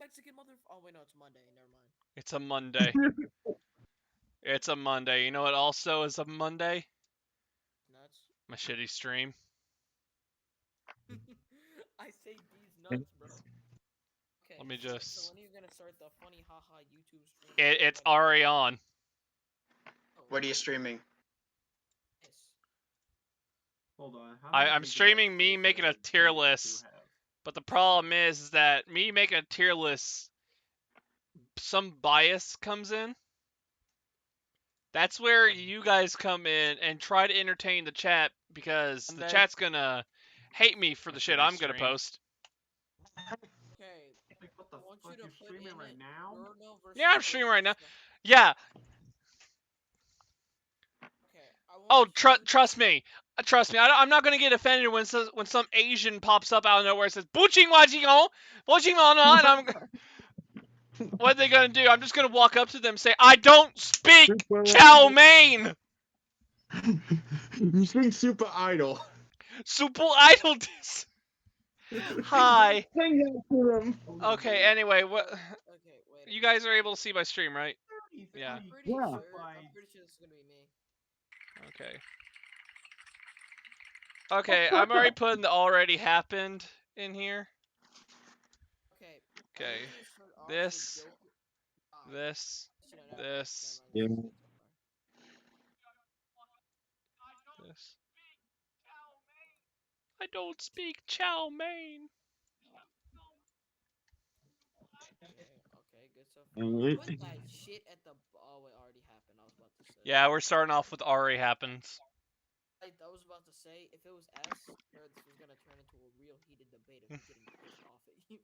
Mexican mother. Oh wait, no, it's Monday. Never mind. It's a Monday. It's a Monday. You know what also is a Monday? Nuts. My shitty stream. I say these nuts, bro. Okay, Let me so just... when are you gonna start the funny haha YouTube stream? It's already on. Oh, What are you streaming? yes. Hold on. How I'm streaming me making a tier list. But the problem is that me making a tier list, some bias comes in. That's where you guys come in and try to entertain the chat because the chat's gonna hate me for the shit I'm gonna post. Okay. Like, what the I want fuck? you to You're put streaming in right it now? Bruno versus Yeah, I'm streaming right now. Joe. Yeah. Okay. I want Oh, you to... trust me. Trust me. I'm not gonna get offended when some Asian pops up out of nowhere and says "Buching wajing Buching and I'm. What are they gonna do? I'm just gonna walk up to them and say, "I don't speak chow mein." You speak super idol. Super idol. Hi. Hang out to them. Okay. Anyway, what? Okay, wait. You guys are able to see my stream, right? Yeah. I'm pretty Yeah. sure. I'm pretty sure this is gonna be me. Okay. Okay, I'm already putting the already happened in here. Okay. Okay. I want you to start off This. with Joker. This. Actually, no, This. Yeah. never mind, this is good so far. This. I don't speak chow mein. Okay, good so far. And Put that shit at the. Oh wait, already happened. I was about to say. Yeah, we're starting off with already happens. I was about to say if it was S, or this was gonna turn into a real heated debate of me getting pissed off at you.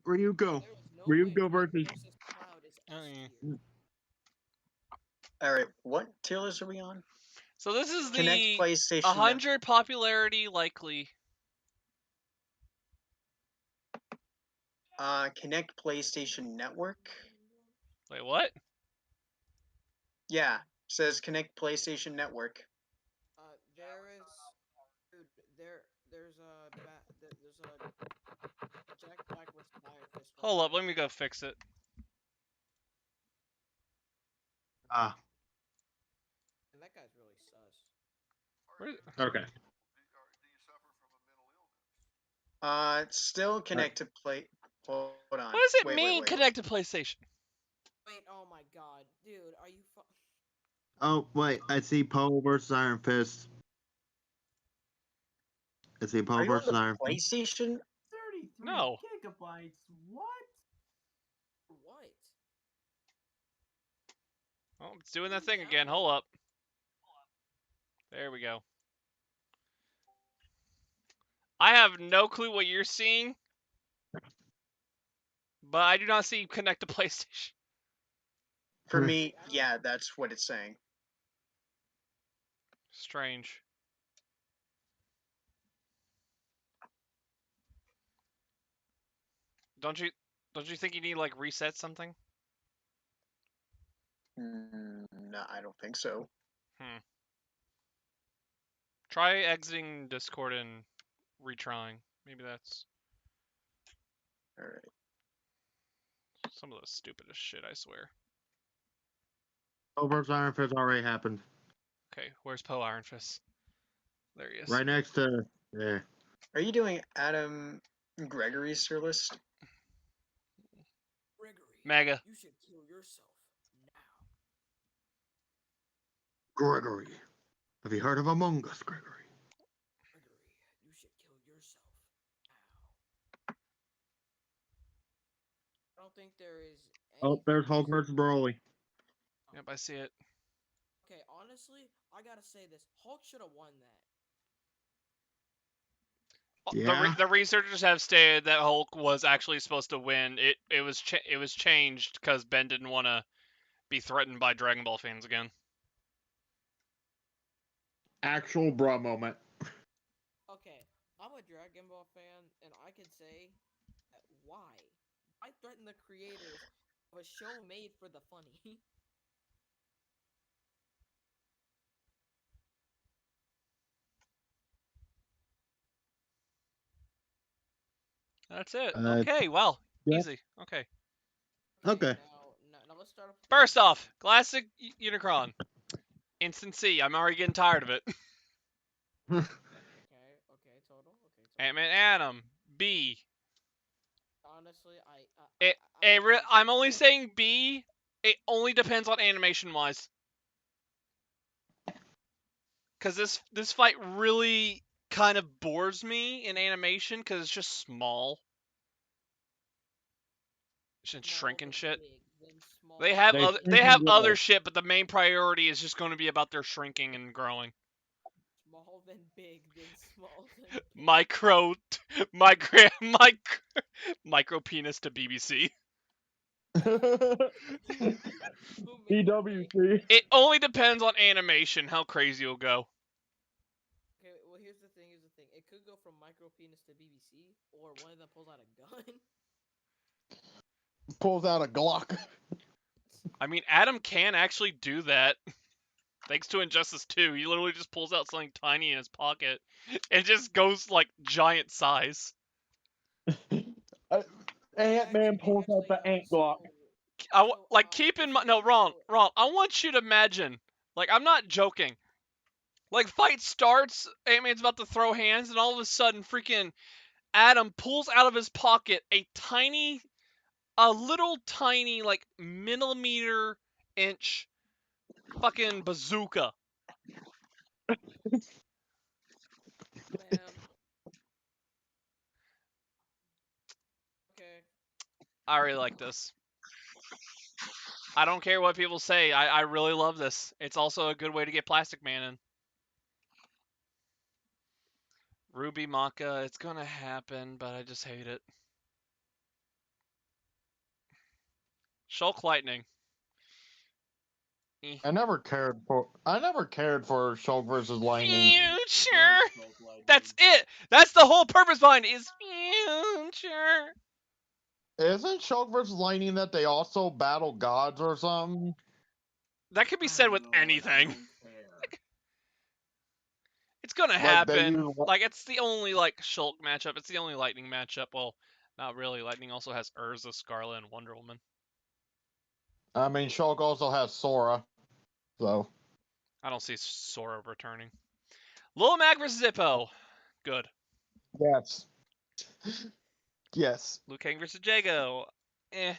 Ryuko. There was no Ryuko way versus. Cloud is Oh, S yeah. tier. All right, what tier list are we on? So this is Connect the PlayStation. 100 popularity likely. Connect PlayStation Network. Wait, what? Yeah, says Connect PlayStation Network. There is, dude. There's a Jack Black versus Iron Fist. Hold up, let me go fix it. Ah. And that guy's really sus. Okay. Still connect to play. Hold on. What does it wait, mean, wait. connect to PlayStation? Wait, oh my god, dude, are you Oh wait, I see Poe versus Iron Fist. I see Are Poe you on versus the Iron Fist. PlayStation? 33 No. gigabytes. What? What? Oh, it's doing that thing again. Hold up. There we go. I have no clue what you're seeing, but I do not see connect to PlayStation. For me, yeah, that's what it's saying. Strange. Don't you think you need like reset something? No, I don't think so. Try exiting Discord and retrying. Maybe that's All right. some of the stupidest shit, I swear. Poe versus Iron Fist already happened. Okay, where's Poe Iron Fist? There he is. Right next to there. Are you doing Adam Gregory's tier list? Gregory, Mega. you should kill yourself now. Gregory. Have you heard of Among Us, Gregory? Gregory, you should kill yourself now. I don't think there is. Oh, there's Hulk versus Broly. Yep, I see it. Okay, honestly, I gotta say this: Hulk should have won that. Yeah. The researchers have stated that Hulk was actually supposed to win. It was changed because Ben didn't want to be threatened by Dragon Ball fans again. Actual bruh moment. Okay, I'm a Dragon Ball fan, and I can say that why? Why threaten the creators of a show made for the funny? That's it. Uh, Okay, well, yeah. easy. Okay. Okay. Now let's start off with First ABC. off, classic Unicron. Instant C. I'm already getting tired of it. Okay, okay, total. Okay, total. Ant-Man Atom. B. Honestly, I like both I'm of only them. saying B. It only depends on animation wise. Because this fight really kind of bores me in animation because it's just small. Just Small shrink and then shit. big, then small They then have They other big. they shrink have and other grow. shit, but the main priority is just going to be about their shrinking and growing. Small then big, then small then big. Micro, micro penis to BBC. Who made that link? PWC. It only depends on animation how crazy it'll go. Okay, well here's the thing. Here's the thing. It could go from micro penis to BBC, or one of them pulls out a gun. Pulls out a Glock. I mean, Adam can actually do that. Thanks to Injustice 2, he literally just pulls out something tiny in his pocket. It just goes like giant size. Ant-Man pulls out the Ant Glock. Keep in Here's the mind. thing. No, Ron, So Ron. I want you to imagine. Like, I'm not joking. Like, fight starts, Ant-Man's about to throw hands, and all of a sudden, freaking Adam pulls out of his pocket a little tiny, like, millimeter inch fucking bazooka. man, okay. I really like this. I don't care what people say. I really love this. It's also a good way to get Plastic Man in. Ruby Maka, it's gonna happen, but I just hate it. Shulk Lightning. I never cared for Shulk versus Lightning. Future. That's it. That's the whole purpose behind it. Is future. Isn't Shulk versus Lightning that they also battle gods or something? That could be I said don't with know, and I anything. don't care. It's gonna Like they happen. use. Like it's the only like Shulk matchup. It's the only Lightning matchup. Well, not really. Lightning also has Urza, Scarlet, and Wonder Woman. I mean, Shulk also has Sora, so I don't see Sora returning. Lil Mac versus Zippo. Good. yes, yes. Liu Kang versus Jago. Eh.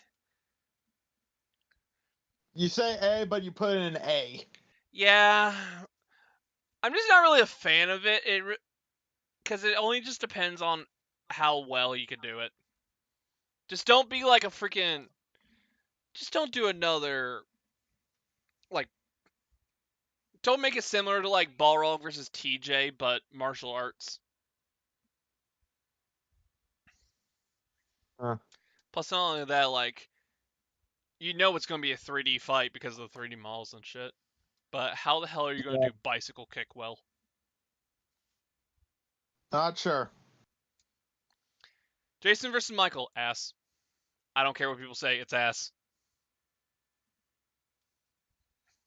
You say A, but you put in an A. Yeah. I'm just not really a fan of it. Because it only just depends on how well you can do it. Just don't be like a freaking. Just don't do another. Like. Don't make it similar to like Balrog versus TJ, but martial arts. Plus, not only that, like. You know it's going to be a 3D fight because of the 3D models and shit. But how the hell are you going to Yeah. do bicycle kick well? Not sure. Jason versus Michael, ass. I don't care what people say, it's ass.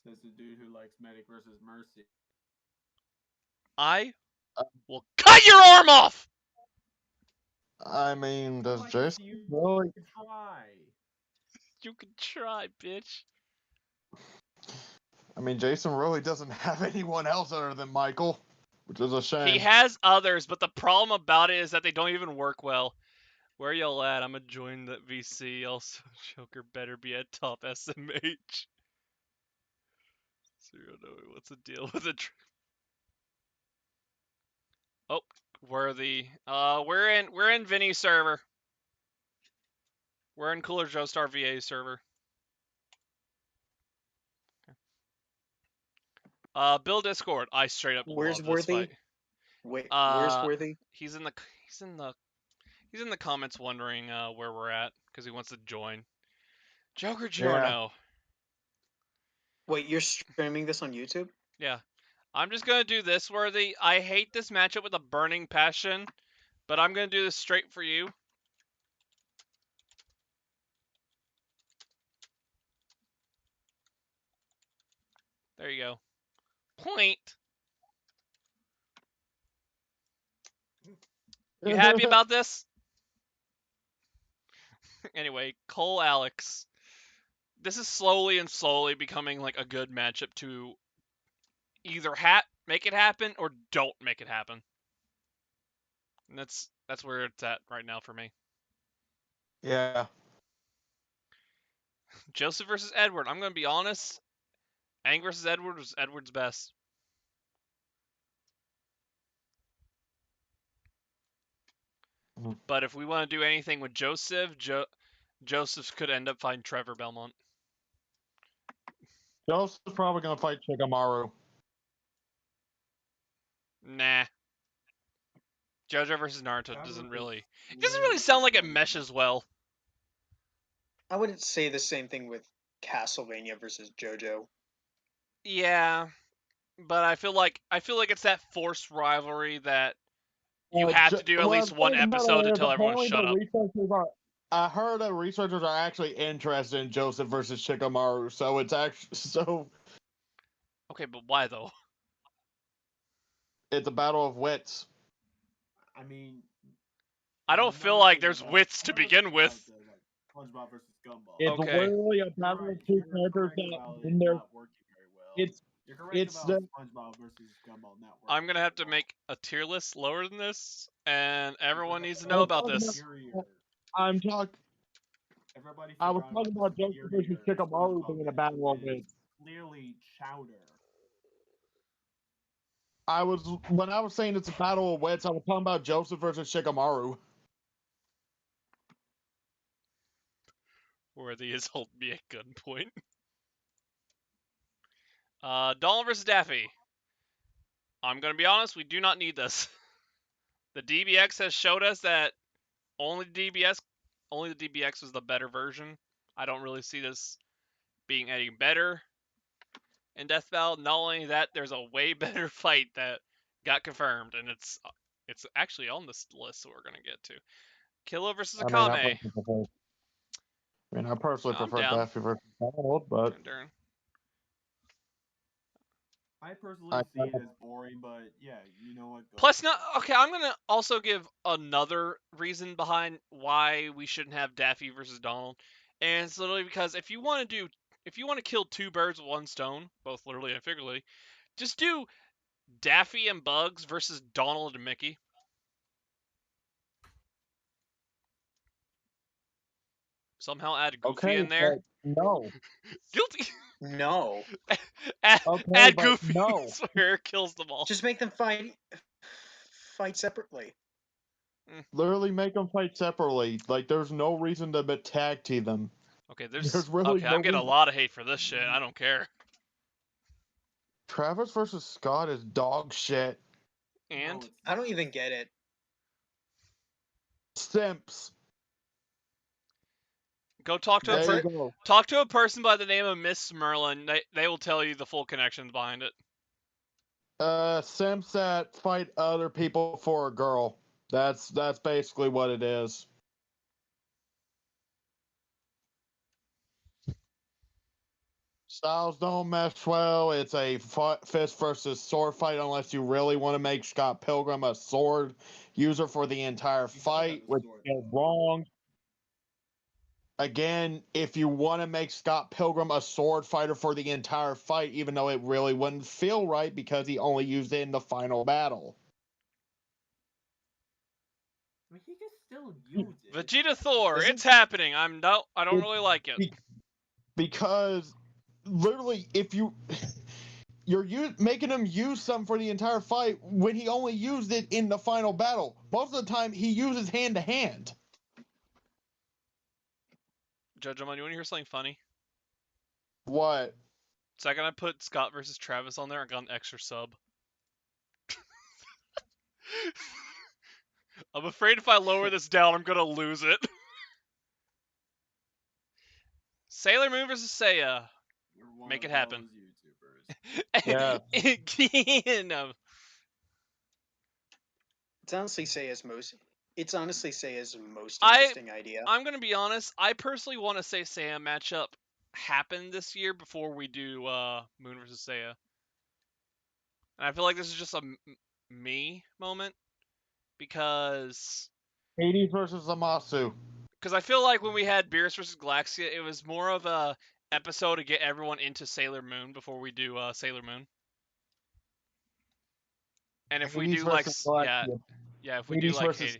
Says the dude who likes Medic versus Mercy. I will cut your arm off! I mean, does Like, Jason you really? can try. You can try, bitch. I mean, Jason really doesn't have anyone else other than Michael, which is a shame. He has others, but the problem about it is that they don't even work well. Where y'all at? I'm gonna join the VC. Also, Joker better be at top SMH. So you know what's the deal with the? Oh, worthy. We're in Vinny's server. We're in Cooler Joestar VA server. Build Discord. I straight up Where's love this Worthy? fight. Wait, where's Uh, Worthy? he's in the he's in the comments wondering where we're at because he wants to join. Joker Giorno. Wait, you're streaming this on YouTube? Yeah. I'm just gonna do this, Worthy. I hate this matchup with a burning passion, but I'm gonna do this straight for you. There you go. Point. You happy about this? Anyway, Cole Alex. This is slowly and slowly becoming like a good matchup to either make it happen or don't make it happen. And that's where it's at right now for me. Yeah. Joseph versus Edward. I'm gonna be honest. Aang versus Edward was Edward's best. But if we want to do anything with Joseph, Joseph could end up fighting Trevor Belmont. Joseph's probably gonna fight Shikamaru. Nah. JoJo versus Naruto That doesn't was really. It way doesn't really sound like it SpongeBob. meshes well. I wouldn't say the same thing with Castlevania versus JoJo. Yeah, but I feel like it's that forced rivalry that you have to do at least one episode to tell everyone shut up. I heard that researchers are actually interested in Joseph versus Shikamaru, so it's actually Okay, but why though? it's a battle of wits. I mean, I don't feel like there's wits to begin with. SpongeBob versus Gumball. It's Okay. literally a battle of two characters that in their You're correct it's about the SpongeBob versus Gumball not working. I'm gonna have to very well. make a tier list lower than this, and everyone needs to I know was about talking this. I'm talking. Everybody I was forgot talking about Joseph versus Shikamaru being a battle of wits. Clearly, Chowder. When I was saying it's a battle of wits, I was talking about Joseph versus Shikamaru. Worthy is holding me at gunpoint. Donald versus Daffy. I'm gonna be honest, we do not need this. The DBX has showed us that only the DBX was the better version. I don't really see this being any better in Death Battle. Not only that, there's a way better fight that got confirmed, and it's actually on this list that we're gonna get to. Killa versus Akame. I personally I'm prefer down. Daffy versus Donald, but Darn. I personally see it as boring, but yeah, you know what? Plus, I'm gonna also give another reason behind why we shouldn't have Daffy versus Donald, and it's literally because if you want to kill two birds with one stone, both literally and figuratively, just do Daffy and Bugs versus Donald and Mickey. Somehow add Goofy in there. No. Guilty. No. add Goofy. No. Where it kills them all. Just make them fight separately. Literally make them fight separately. Like, there's no reason to tag team them. Okay, there's really okay. I'm getting a lot of hate for this shit. I don't care. Travis versus Scott is dog shit. And No, I don't even get it. Simps. Go talk to talk to a person by the name of Miss Merlin. They will tell you the full connections behind it. Simps that fight other people for a girl. That's basically what it is. Styles don't mesh well. It's a fist versus sword fight unless you really want to make Scott Pilgrim a sword user for the entire fight, which is wrong. Again, if you want to make Scott Pilgrim a sword fighter for the entire fight, even though it really wouldn't feel right because he only used it in the final battle. I mean, he can still use it. Vegeta Thor, it's happening. I don't really like it. Because literally, if you're making him use something for the entire fight when he only used it in the final battle. Most of the time, he uses hand to hand. Judge, you want to hear something funny? What? Second, I put Scott versus Travis on there. I got an extra sub. I'm afraid if I lower this down, I'm gonna lose it. Sailor Moon versus Seiya. Make it happen. Yeah. No. It's honestly Seiya's most interesting idea. I'm gonna be honest. I personally want to say Seiya matchup happen this year before we do Moon versus Seiya. And I feel like this is just a me moment because Hades versus Zamasu. Because I feel like when we had Beerus versus Galaxia, it was more of a episode to get everyone into Sailor Moon before we do Sailor Moon. And if we Hades do like, versus yeah, Galaxia. if we do Hades like versus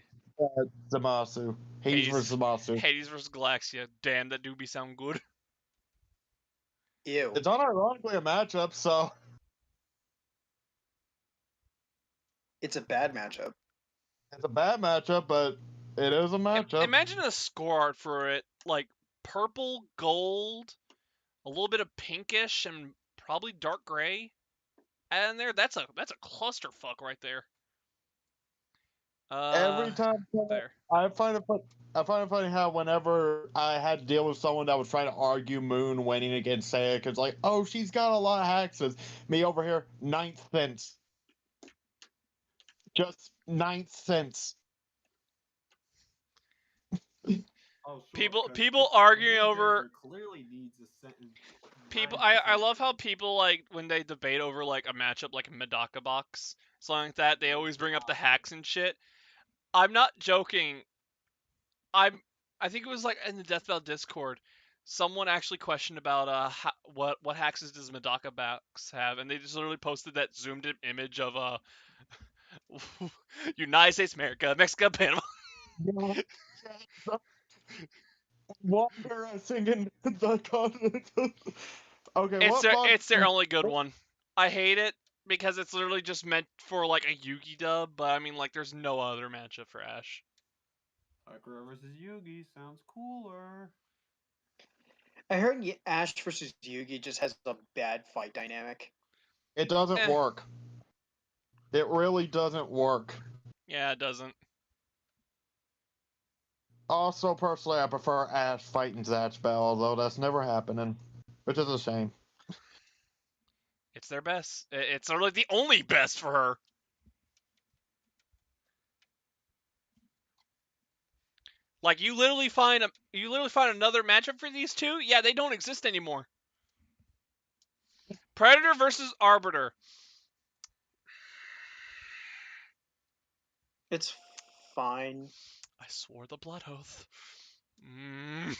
Zamasu. Hades versus Zamasu. Hades versus Galaxia, damn, that do be sound good. Ew. It's unironically a matchup, so It's a bad matchup. it's a bad matchup, but it is a matchup. Imagine a score art for it, like purple, gold, a little bit of pinkish, and probably dark gray. And there, that's a clusterfuck right there. Every time there. I find it funny how whenever I had to deal with someone that was trying to argue Moon winning against Saya, because like, oh, she's got a lot of hexes. Me over here, 9th sense. Just 9th sense. Oh, sure, people arguing the over character clearly needs a sentence. people. I love how people like when they debate over like a matchup like Medaka box, something like that. They always bring up the hacks and shit. I'm not joking. I think it was like in the Death Bell Discord, someone actually questioned about what hacks does Medaka box have, and they just literally posted that zoomed in image of United States, America, Mexico, Panama. Wander singing the continent. Okay, It's their only good one. I hate it because it's literally just meant for like a Yugi dub, but I mean like there's no other matchup for Ash. Sakura versus Yugi sounds cooler. I heard Ash versus Yugi just has a bad fight dynamic. It doesn't work. It really doesn't work. Yeah, it doesn't. Also, personally, I prefer Ash fighting Zatch Bell, although that's never happening, which is a shame. It's their best. It's literally the only best for her. Like you literally find another matchup for these two? Yeah, they don't exist anymore. Predator versus Arbiter. It's fine. I swore the blood oath. Mm.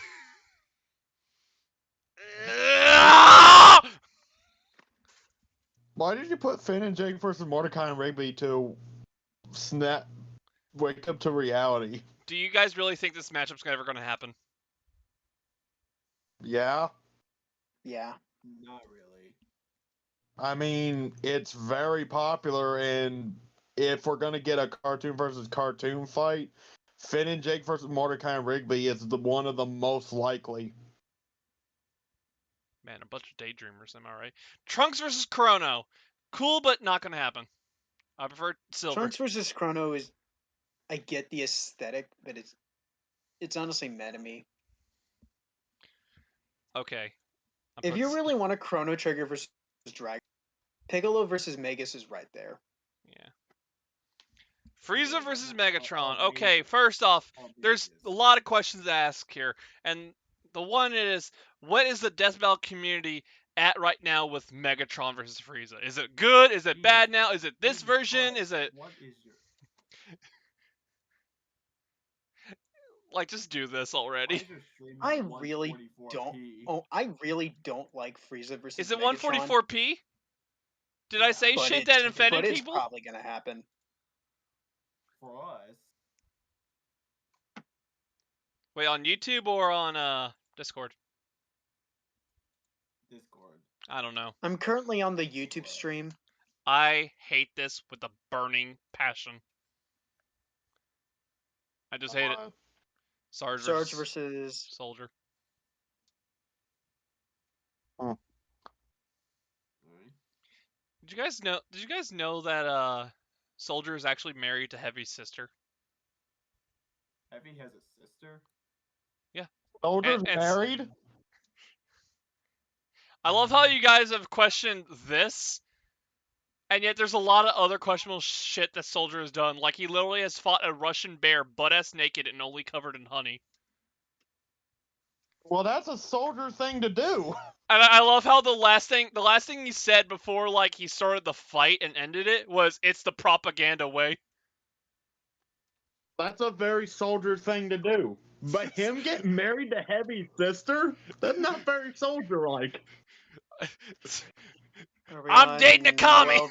Why did you put Finn and Jake versus Mordecai and Rigby to wake up to reality? Do you guys really think this matchup's ever going to happen? Yeah. Yeah. Not really. I mean, it's very popular, and if we're gonna get a cartoon versus cartoon fight, Finn and Jake versus Mordecai and Rigby is one of the most likely. Man, a bunch of daydreamers, am I right? Trunks versus Chrono. Cool, but not going to happen. I prefer Silver. Trunks versus Chrono is. I get the aesthetic, but it's honestly meta me. Okay. If you really want a Chrono Trigger versus Dragon, Piccolo versus Magus is right there. Yeah. Frieza versus Megatron. Okay, first off, there's a lot of questions to ask here. And the one is, what is the Death Battle community at right now with Megatron versus Frieza? Is it good? Is it bad now? Is it this version? Is it... What is your... Like, just do this already. I really don't. Oh, I really don't like Frieza versus. Is it Megatron, 144p? Did I say shit that offended but it's people? probably gonna happen. For us. Wait, on YouTube or on Discord? Discord. I don't know. I'm currently on the YouTube stream. I hate this with a burning passion. I just hate it. Sarge versus Soldier. Oh. Did you guys know that Soldier is actually married to Heavy's sister? Heavy has a sister? Yeah. Soldier's married? I love how you guys have questioned this, and yet there's a lot of other questionable shit that Soldier has done. Like, he literally has fought a Russian bear butt-ass naked and only covered in honey. Well, that's a Soldier thing to do. And I love how the last thing he said before, like, he started the fight and ended it was, "It's the propaganda way." That's a very Soldier thing to do. But him getting married to Heavy's sister? That's not very soldier-like. I'm dating a commie! Noel?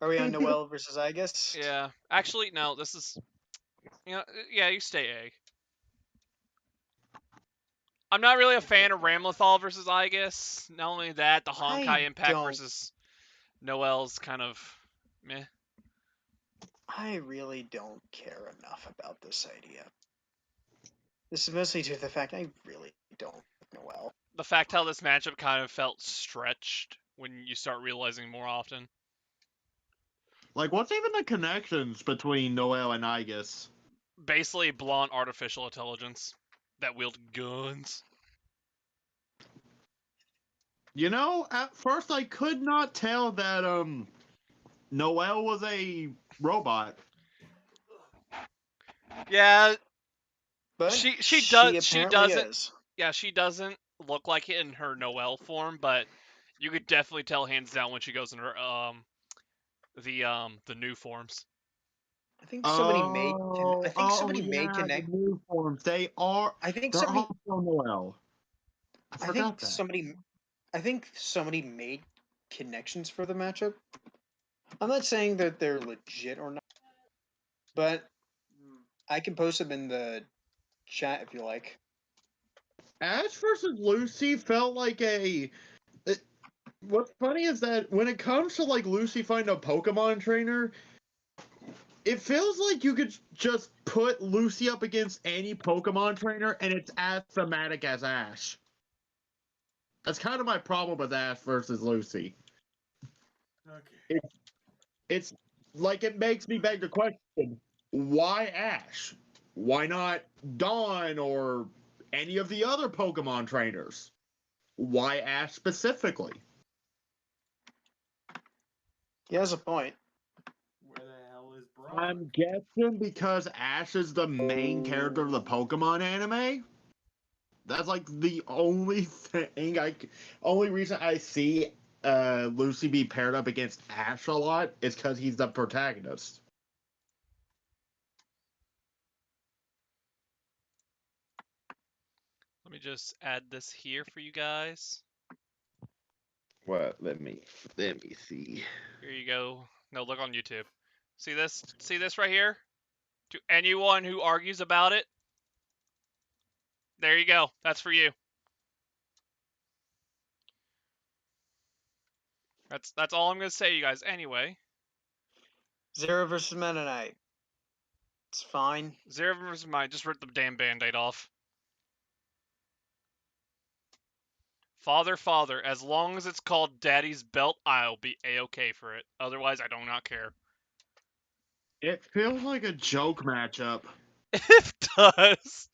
Are we on Noel versus Aegis? Yeah. Actually, no, this is... yeah, you stay A. I'm not really a fan of Ramlethal versus Aegis. Not only that, the Honkai Impact versus Noel's kind of meh. I really don't care enough about this idea. This is mostly due to the fact I really don't like Noel. The fact how this matchup kind of felt stretched when you start realizing more often. Like, what's even the connections between Noel and Aegis? Basically, blonde artificial intelligence that wield guns. You know, at first I could not tell that Noel was a robot. Yeah, But she doesn't. is. Yeah, she doesn't look like it in her Noel form, but you could definitely tell hands down when she goes in her the new forms. I think somebody made. The new forms. They're also Noel. I forgot that. I think somebody made connections for the matchup. I'm not saying that they're legit or not, but I can post them in the chat if you like. Ash versus Lucy felt like a. What's funny is that when it comes to like Lucy finding a Pokemon trainer, it feels like you could just put Lucy up against any Pokemon trainer and it's as thematic as Ash. That's kind of my problem with Ash versus Lucy. Okay. It's like it makes me beg the question: why Ash? Why not Dawn or any of the other Pokemon trainers? Why Ash specifically? He has a point. Where the hell is Brock? I'm guessing because Ash is the main character of the Pokemon anime. That's like the only only reason I see Lucy be paired up against Ash a lot is because he's the protagonist. Let me just add this here for you guys. What? Let me see. Here you go. No, look on YouTube. See this? See this right here? To anyone who argues about it, there you go. That's for you. That's all I'm gonna say, you guys. Anyway, Zero versus Mennonite. It's fine. Zero versus mine. Just rip the damn band-aid off. Father, as long as it's called Daddy's Belt, I'll be A-okay for it. Otherwise, I do not care. It feels like a joke matchup. It does.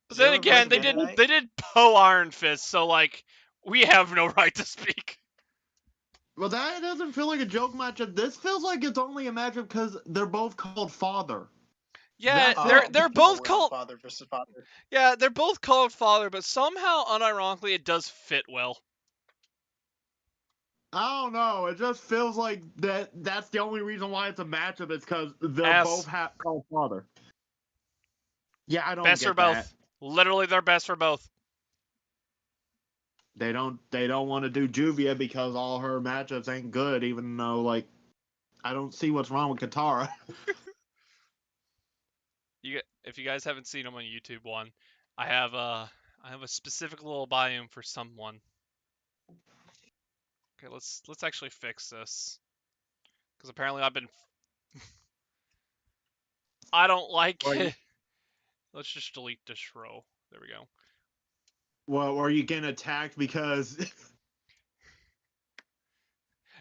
But then again, they Mennonite? did Poe Iron Fist, so like we have no right to speak. Well, that doesn't feel like a joke matchup. This feels like it's only a matchup because they're both called Father. Yeah, they're both called Father versus Father. Yeah, they're both called Father, but somehow, unironically, it does fit well. I don't know. It just feels like that's the only reason why it's a matchup is because they're both called Father. Yeah, I don't best get for both. that. Literally, they're best for both. They don't want to do Juvia because all her matchups ain't good, even though like I don't see what's wrong with Katara. If you guys haven't seen them on YouTube, I have a specific little biome for someone. Okay, let's actually fix this because apparently I've been I don't like it. Let's just delete this row. There we go. Well, are you getting attacked because?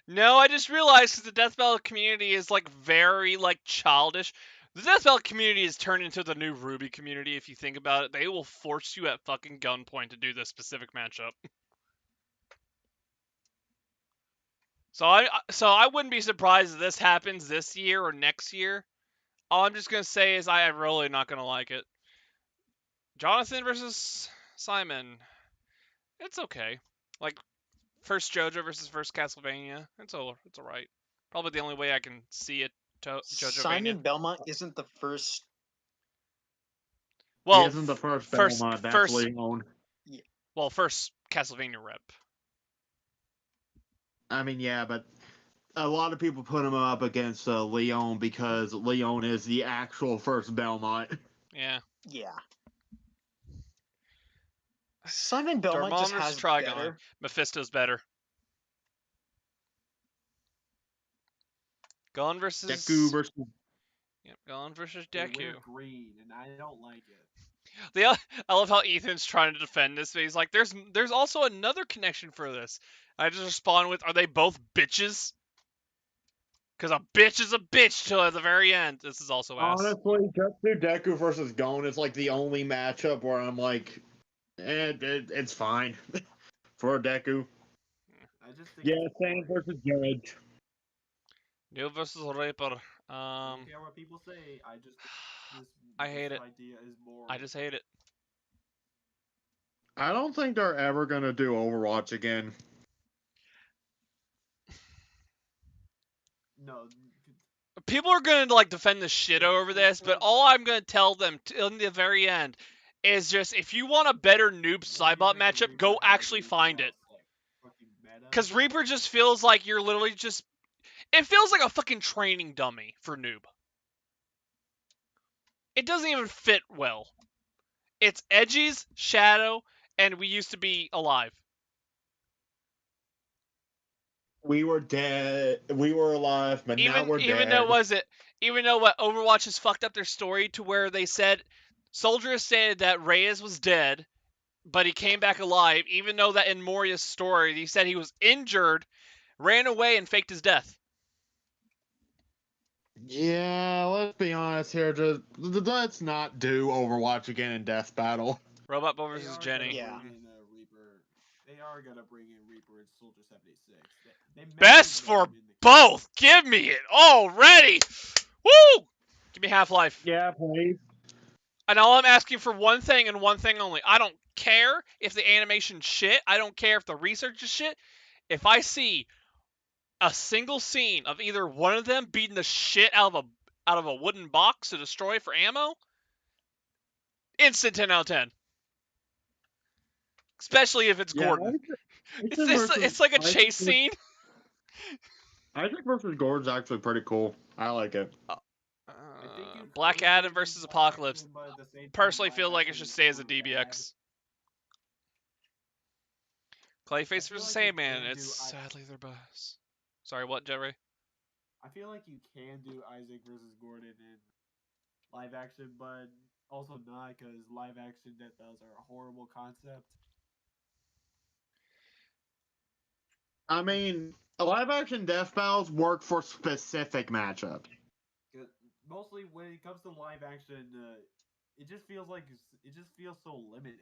No, I just realized the Death Battle community is like very like childish. The Death Battle community has turned into the new Ruby community. If you think about it, they will force you at fucking gunpoint to do this specific matchup. So I wouldn't be surprised if this happens this year or next year. All I'm just gonna say is I am really not gonna like it. Jonathan versus Simon. It's okay. Like first JoJo versus first Castlevania. It's alright. Probably the only way I can see it. JoJo Simon Belmont isn't the first Well, isn't the first first, Belmont, that's first, Leon. well, first Castlevania rep. I mean, yeah, but a lot of people put him up against Leon because Leon is the actual first Belmont. Yeah. Yeah. Simon Belmont Dormammu just versus has Trigon. better. Mephisto's better. Gon versus Deku versus. Yep, Gon versus They wear Deku. green, and I don't like it. I love how Ethan's trying to defend this, but he's like, there's also another connection for this. I just respond with, are they both bitches? Because a bitch is a bitch till at the very end. This is also ass. Honestly, just do Deku versus Gon is like the only matchup where I'm like, it's fine for Deku. I just think Yeah, it's Sand boring. versus Judge. Neil versus Reaper. I don't care what people say. I just think I hate this it. idea is boring. I just hate it. I don't think they're ever gonna do Overwatch again. No, People are going to like defend the shit over this, but all I'm going to tell them in the very end is just if you want a better noob Cybot matchup, go actually find it. Because Reaper just feels like you're literally just... It feels like a fucking training dummy for noob. It doesn't even fit well. It's Edgy's, Shadow, and we used to be alive. We were dead. We were alive, but now we're Even dead. though what Overwatch has fucked up their story to where they said Soldier said that Reyes was dead, but he came back alive, even though that in Moria's story he said he was injured, ran away, and faked his death. Yeah, let's be honest here. Just let's not do Overwatch again in Death Battle. Robot Boy They versus are Jenny. gonna bring in Reaper. They are gonna bring in Reaper and Soldier 76. They Best mentioned for them in the both. Give me it already. Woo! Give me Half-Life. Yeah, please. And all I'm asking for one thing and one thing only. I don't care if the animation's shit. I don't care if the research is shit. If I see a single scene of either one of them beating the shit out of a wooden box to destroy for ammo, instant 10 out of 10. Especially if it's Gordon. It's like a chase scene. Isaac versus Gordon's actually pretty cool. I like it. Black Adam versus Apocalypse. Personally feel like it should stay as a DBX. Clayface versus Sandman. It's sadly their best. Sorry, what, Jerry? I feel like you can do Isaac versus Gordon in live action, but also not because live action death battles are a horrible concept. I mean, live action death battles work for specific matchups. Mostly when it comes to live action, it just feels so limited.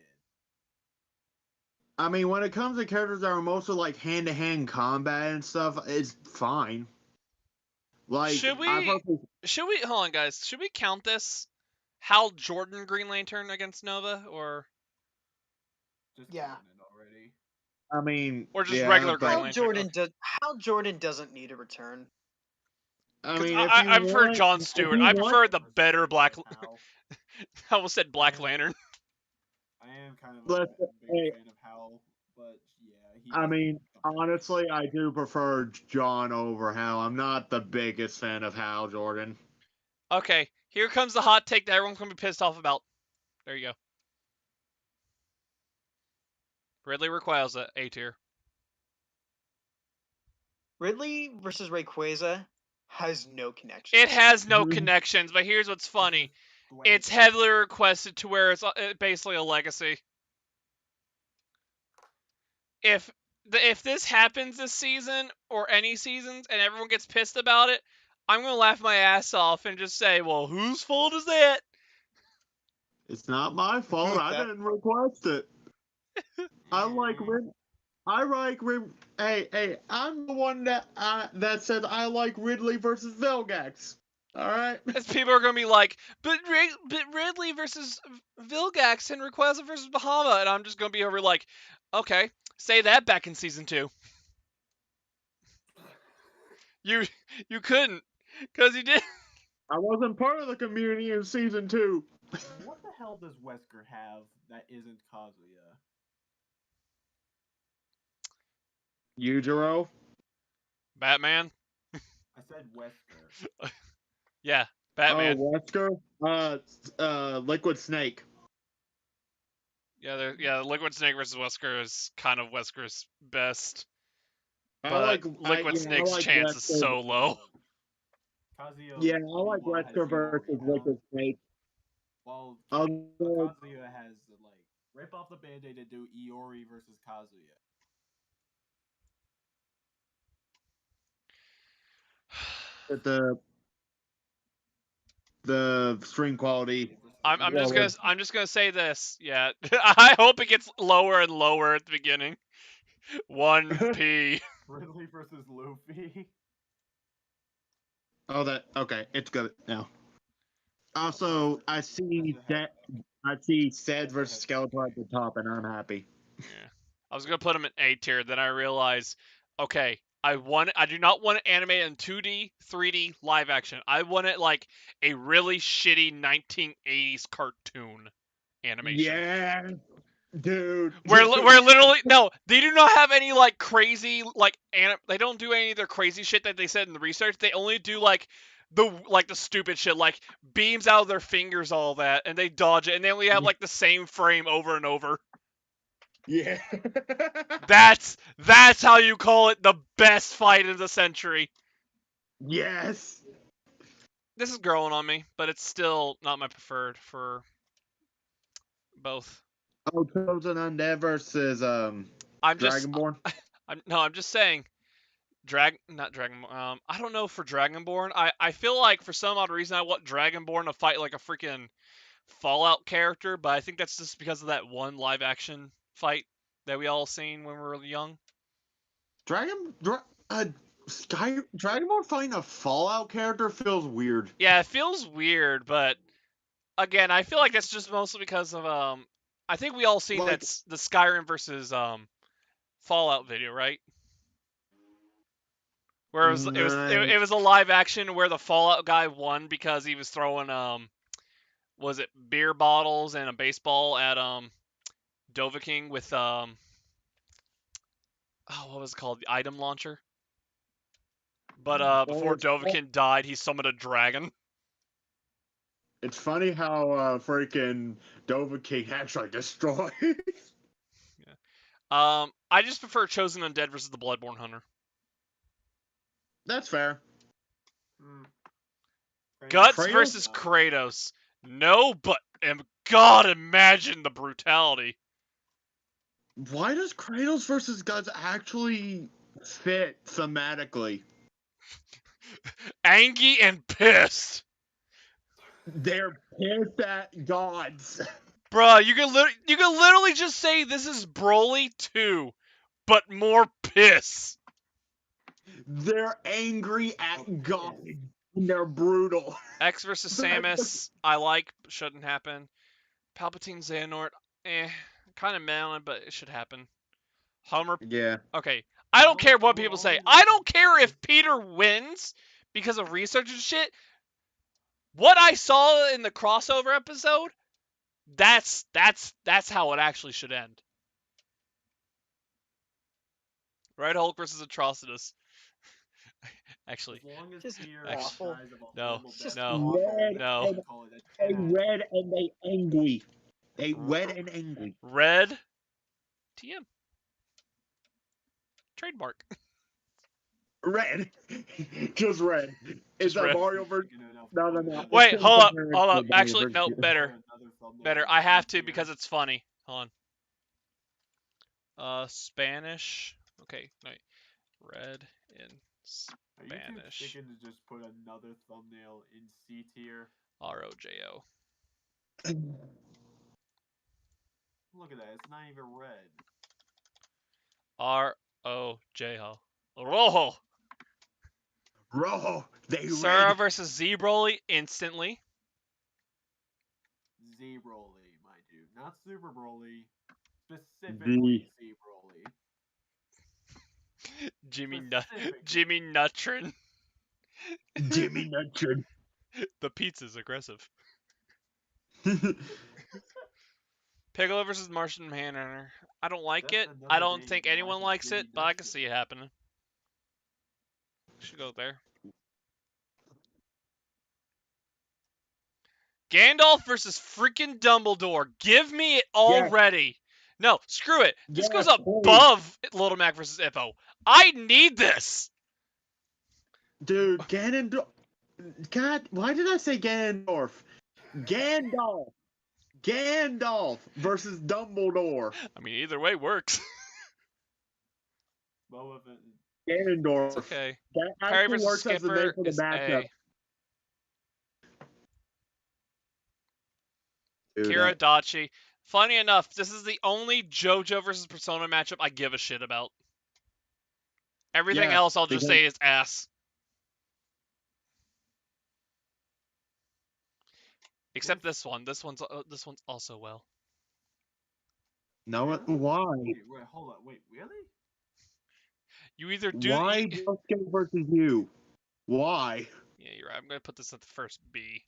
I mean, when it comes to characters that are mostly like hand-to-hand combat and stuff, it's fine. Like, should we hold on, guys? Should we count this Hal Jordan Green Lantern against Nova, or just yeah, it already? I mean, or just regular Green Hal Lantern? Hal Jordan doesn't need a return. I mean, I prefer John Stewart. I prefer the better Black. I almost said Black Lantern. I am kind of a big fan of Hal, but yeah. I mean, honestly, I do prefer John over Hal. I'm not the biggest fan of Hal Jordan. Okay, here comes the hot take that everyone's gonna be pissed off about. There you go. Ridley Rayquaza, A tier. Ridley versus Rayquaza has no connection. It has no connections, but here's what's funny. It's heavily requested to where it's basically a legacy. If this happens this season or any seasons and everyone gets pissed about it, I'm gonna laugh my ass off and just say, well, whose fault is that? It's not my fault. I didn't request it. Hey, I'm the one that said I like Ridley versus Vilgax. All right. As people are gonna be like, but Ridley versus Vilgax and Rayquaza versus Bahama, and I'm just gonna be over like, okay, say that back in season 2. You couldn't, cause you did. I wasn't part of the community in season 2. What the hell does Wesker have that isn't Kazuya? Yujiro. Batman. I said Wesker. Yeah, Batman. Oh, Wesker. Liquid Snake. Yeah. Liquid Snake versus Wesker is kind of Wesker's best, I but like. Liquid I Snake's like chance is Wesker. so low. Kazuya, Yeah, I like meanwhile, has Wesker zero versus rebound, Liquid Snake. while Although Kazuya has like rip off the band-aid to do Iori versus Kazuya. the string quality. Versus I'm just gonna Well, Iori. I'm just gonna say this. Yeah, I hope it gets lower and lower at the beginning. 1P. Ridley versus Luffy. oh, that okay. It's good now. No, Also, Wesker. I see Wesker has that. I see Wesker Sed versus has Skeletor at the top, and I'm happy. Yeah. I was gonna put him in A tier, then I realized, okay, I do not want it animated in 2D, 3D, live action. I want it like a really shitty 1980s cartoon animation. Yeah, dude. Where literally no, they do not have any like crazy like they don't do any of their crazy shit that they said in the research. They only do like the stupid shit like beams out of their fingers, all that, and they dodge it, and they only have like the same frame over and over. Yeah. That's how you call it the best fight of the century. Yes. This is growing on me, but it's still not my preferred for both. Oh, Chosen Undead versus I'm just Dragonborn. I'm just saying not Dragon I don't know for Dragonborn. I feel like for some odd reason I want Dragonborn to fight like a freaking Fallout character, but I think that's just because of that one live action fight that we all seen when we were young. Dragonborn fighting a Fallout character feels weird. Yeah, it feels weird, but again, I feel like that's just mostly because of I think we all seen Like, that's the Skyrim versus Fallout video, right? Where mm, it was a live action where the Fallout guy won because he was throwing was it beer bottles and a baseball at Dovahking with oh, what was it called, the item launcher? But before well, Dovahking died, he summoned a dragon. it's funny how freaking Dova King actually destroyed. I just prefer Chosen Undead versus the Bloodborne Hunter. That's fair. Hmm. Guts Kratos? versus Kratos. No, but God, imagine the brutality. Why does Kratos versus Guts actually fit thematically? Angry and pissed. They're pissed at gods. Bruh, you can literally just say this is Broly 2, but more piss. They're angry at gods. And they're brutal. X versus Samus, I like, but shouldn't happen. Palpatine Xehanort, kind of meh on it, but it should happen. Homer, Yeah. okay. I don't care what We're people say. already- I don't care if Peter wins because of research and shit. What I saw in the crossover episode, that's how it actually should end. Red Hulk versus Atrocitus. Actually, As long as Just Peter awful. dies of a No, horrible Just death, no, Red no. and call it a they 10. red and they angry. They red and angry. Red TM. Trademark. Red. Just red. Is Just that red. Mario versus? No. Wait, It's hold up, compared hold to up. Mario Actually, versus no, Super. better. Better. I have to because it's funny. Hold on. Spanish. Okay, no. Red in Are you too Spanish. chicken to just put another thumbnail in C tier? ROJO. Look at that, it's not even red. ROJO. Rojo. Rojo. They Sarah red. versus Z Broly instantly. Z Broly, mind you. Not Super Broly. Specifically Z Broly. Jimmy Nutrin. Jimmy Nutrin. The pizza's aggressive. Piccolo versus Martian Manhunter. I don't like That's it. I another don't name think for anyone like a likes it, shitty but I Dutch can see game. it happening. Should go there. Gandalf versus freaking Dumbledore. Give me it Yes, already. No, screw it. This goes yes, please. above Little Mac versus Ippo. I need this. Dude, Ganondorf. God, why did I say Ganondorf? Gandalf. Gandalf versus Dumbledore. I mean, either way works. Boba Fett. It's Ganondorf. okay. That Perry actually versus works as the name Skipper for the is matchup. A. Dude, Kira Dachi. Funny enough, this is the only JoJo versus Persona matchup I give a shit about. Everything yes, else I'll just because say is ass. Except this one. This one's also well. no, Really? why? Wait, hold on. Wait, really? You either do. Why Bosco versus you? Why? Yeah, you're right. I'm gonna put this at the first B.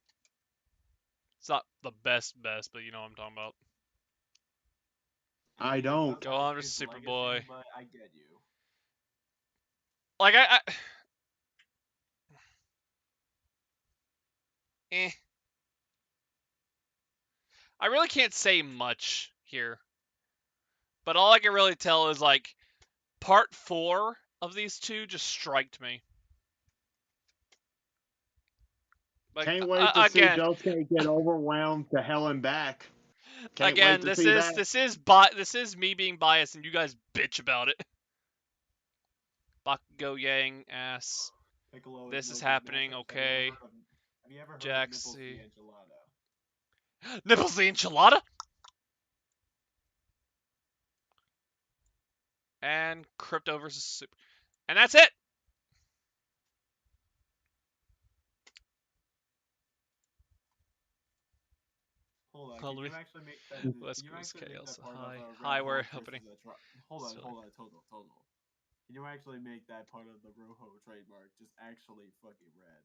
It's not the best, but you know what I'm talking about. I don't. Go on versus Superboy. But I get you. Like eh. I really can't say much here. But all I can really tell is like part 4 of these two just striked me. Like Can't wait to see again, Josuke get overwhelmed to hell and back. Can't wait again, to this see is that. this is me being biased and you guys bitch about it. Bakugo Yang ass. Piccolo This is no good happening, matchups. okay. Have you ever heard Jax, of Nipples the Enchilada? Nipples the enchilada? And Crypto versus Super. And that's it! Hold on, Hold can me. you actually make that? Let's Can you go actually make Chaos. that part Hi. of Hi, we're Rojo opening. versus Hold on, Silly. total. Can you actually make that part of the Rojo trademark just actually fucking red?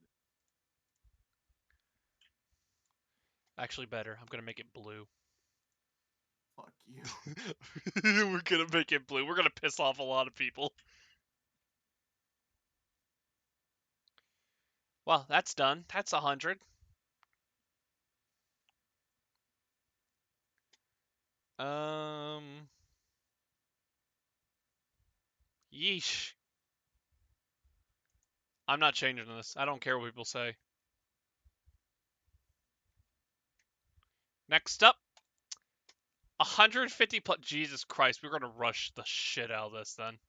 Actually better. I'm gonna make it blue. Fuck you. We're gonna make it blue. We're gonna piss off a lot of people. Well, that's done. That's 100. Yeesh. I'm not changing this. I don't care what people say. Next up, 150 plus. Jesus Christ, we're gonna rush the shit out of this then.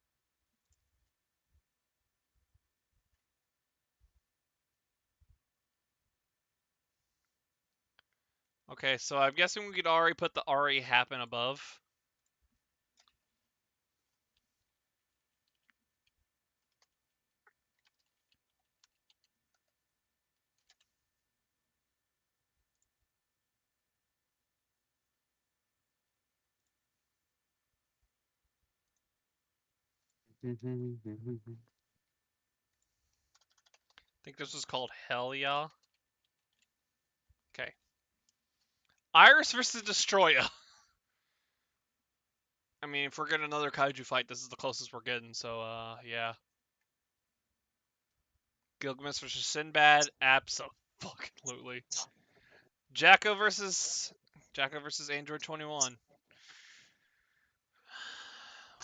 Okay, so I'm guessing we could already put the already happen above. I think this was called Hell Yeah. Okay. Iris versus Destroya. I mean, if we're getting another kaiju fight, this is the closest we're getting, so, yeah. Gilgamesh versus Sinbad, absolutely. Jacko versus Android 21.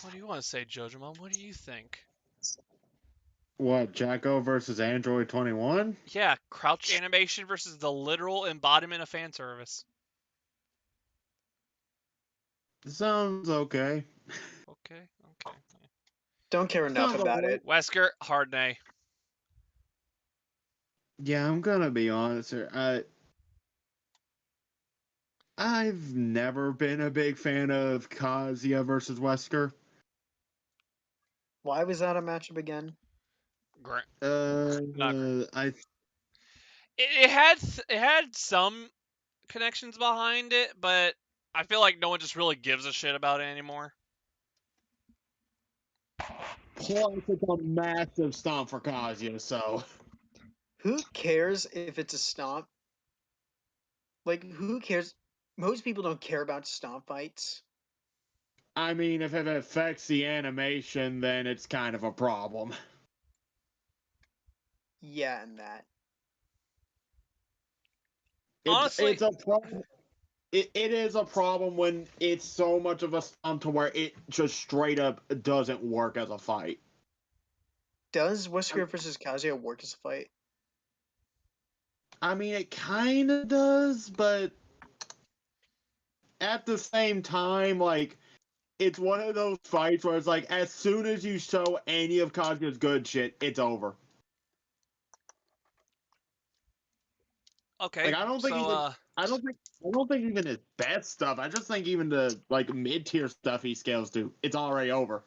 What do you want to say, Jojimon? What do you think? What, Jacko versus Android 21? Yeah, crouch animation versus the literal embodiment of fan service. Sounds okay. Okay. Don't care enough Sounds about okay. it. Wesker, hard nay. Yeah, I'm gonna be honest here. I've never been a big fan of Kazuya versus Wesker. Why was that a matchup again? Great. It It had some connections behind it, but I feel like no one just really gives a shit about it anymore. plus it's a massive stomp for Kazuya, so Who cares if it's a stomp? Like, who cares? Most people don't care about stomp fights. I mean, if it affects the animation, then it's kind of a problem. Yeah, and that. Honestly, It's a problem. It is a problem when it's so much of a stomp to where it just straight up doesn't work as a fight. Does Wesker versus Kazuya work as a fight? I mean, it kind of does, but at the same time, like, it's one of those fights where it's like, as soon as you show any of Kazuya's good shit, it's over. okay. Like, I don't think even his best stuff. I just think even the like mid tier stuff he scales to, it's already over.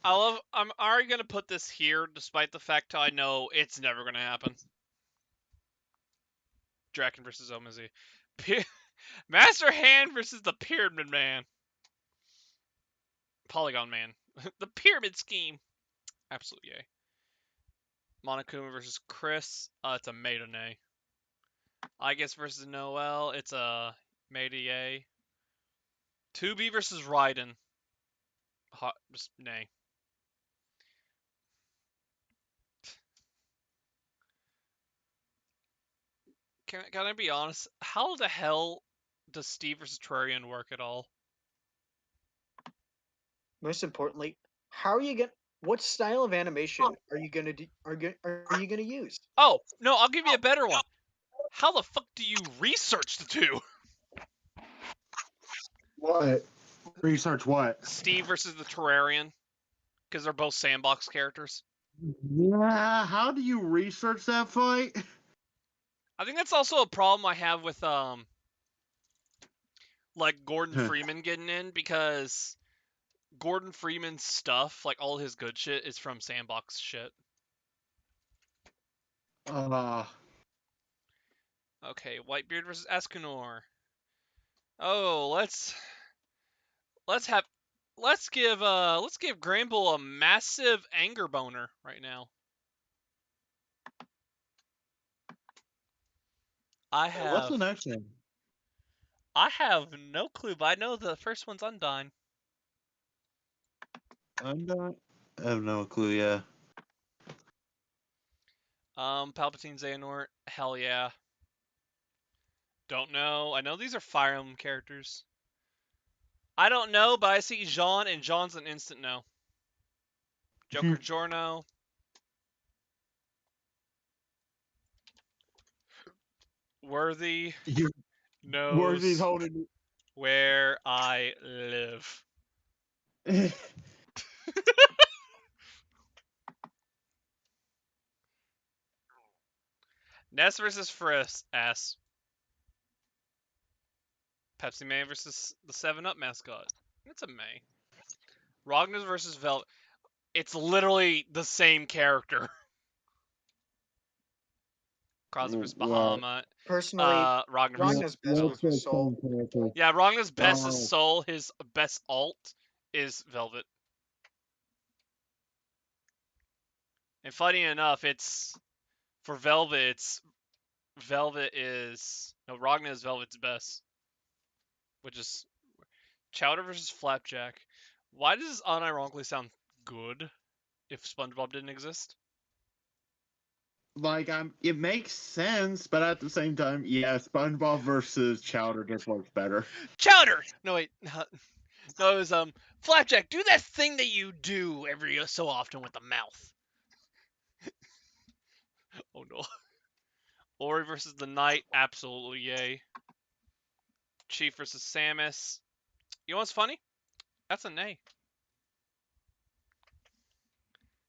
I'm already gonna put this here, despite the fact I know it's never gonna happen. Draken versus Omizi. Master Hand versus the Pyramid Man. Polygon Man. The Pyramid Scheme. Absolutely yay. Monokuma versus Chris. It's a Maiden A. I guess versus Noel. It's a Maiden yay. 2B versus Raiden. Just nay. Can I be honest? How the hell does Steve versus Terrarian work at all? Most importantly, how are you gonna? What style of animation are you gonna use? Oh, no, I'll give you a better one. How the fuck do you research the two? What? Research what? Steve versus the Terrarian. Because they're both sandbox characters. Yeah, how do you research that fight? I think that's also a problem I have with like Gordon Huh. Freeman getting in, because Gordon Freeman's stuff, like all his good shit, is from sandbox shit. Okay, Whitebeard versus Escanor. Oh, let's give Granbull a massive anger boner right now. What's the next one? I have no clue, but I know the first one's Undyne. Undyne? I have no clue, yeah. Palpatine Xehanort, hell yeah. Don't know. I know these are Fire Emblem characters. I don't know, but I see Jean, and Jean's an instant no. Joker Giorno. Worthy knows Worthy's holding where I live. Ness versus Frisk, S. Pepsi Man versus the 7-Up mascot. It's a May. Ragnar versus Velvet. It's literally the same character. Krause versus Bahamut. Personally, Ragnar's best was his soul. Yeah, Ragnar's best is Soul. His best alt is Velvet. And funny enough, it's for Velvet. Ragnar is Velvet's best, which is Chowder versus Flapjack. Why does this unironically sound good if SpongeBob didn't exist? Like, it makes sense, but at the same time, yeah, SpongeBob versus Chowder just works better. Chowder! No, wait. No, it was, Flapjack, do that thing that you do every so often with the mouth. Oh no. Ori versus the Knight, absolutely yay. Chief versus Samus. You know what's funny? That's a nay.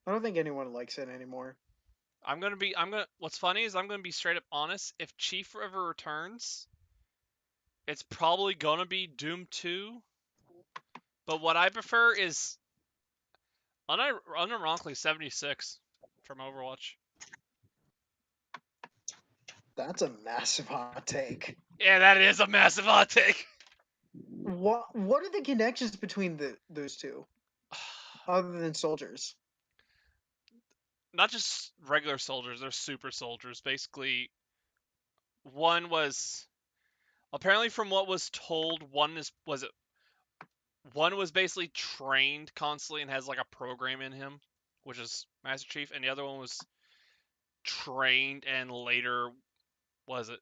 I don't think anyone likes it anymore. What's funny is I'm gonna be straight up honest. If Chief ever returns, it's probably gonna be Doom 2. But what I prefer is unironically 76 from Overwatch. That's a massive hot take. Yeah, that is a massive hot take. What are the connections between those two, other than soldiers? Not just regular soldiers, they're super soldiers. Basically, one was Apparently, from what was told, one was basically trained constantly and has like a program in him, which is Master Chief, and the other one was trained and later was it?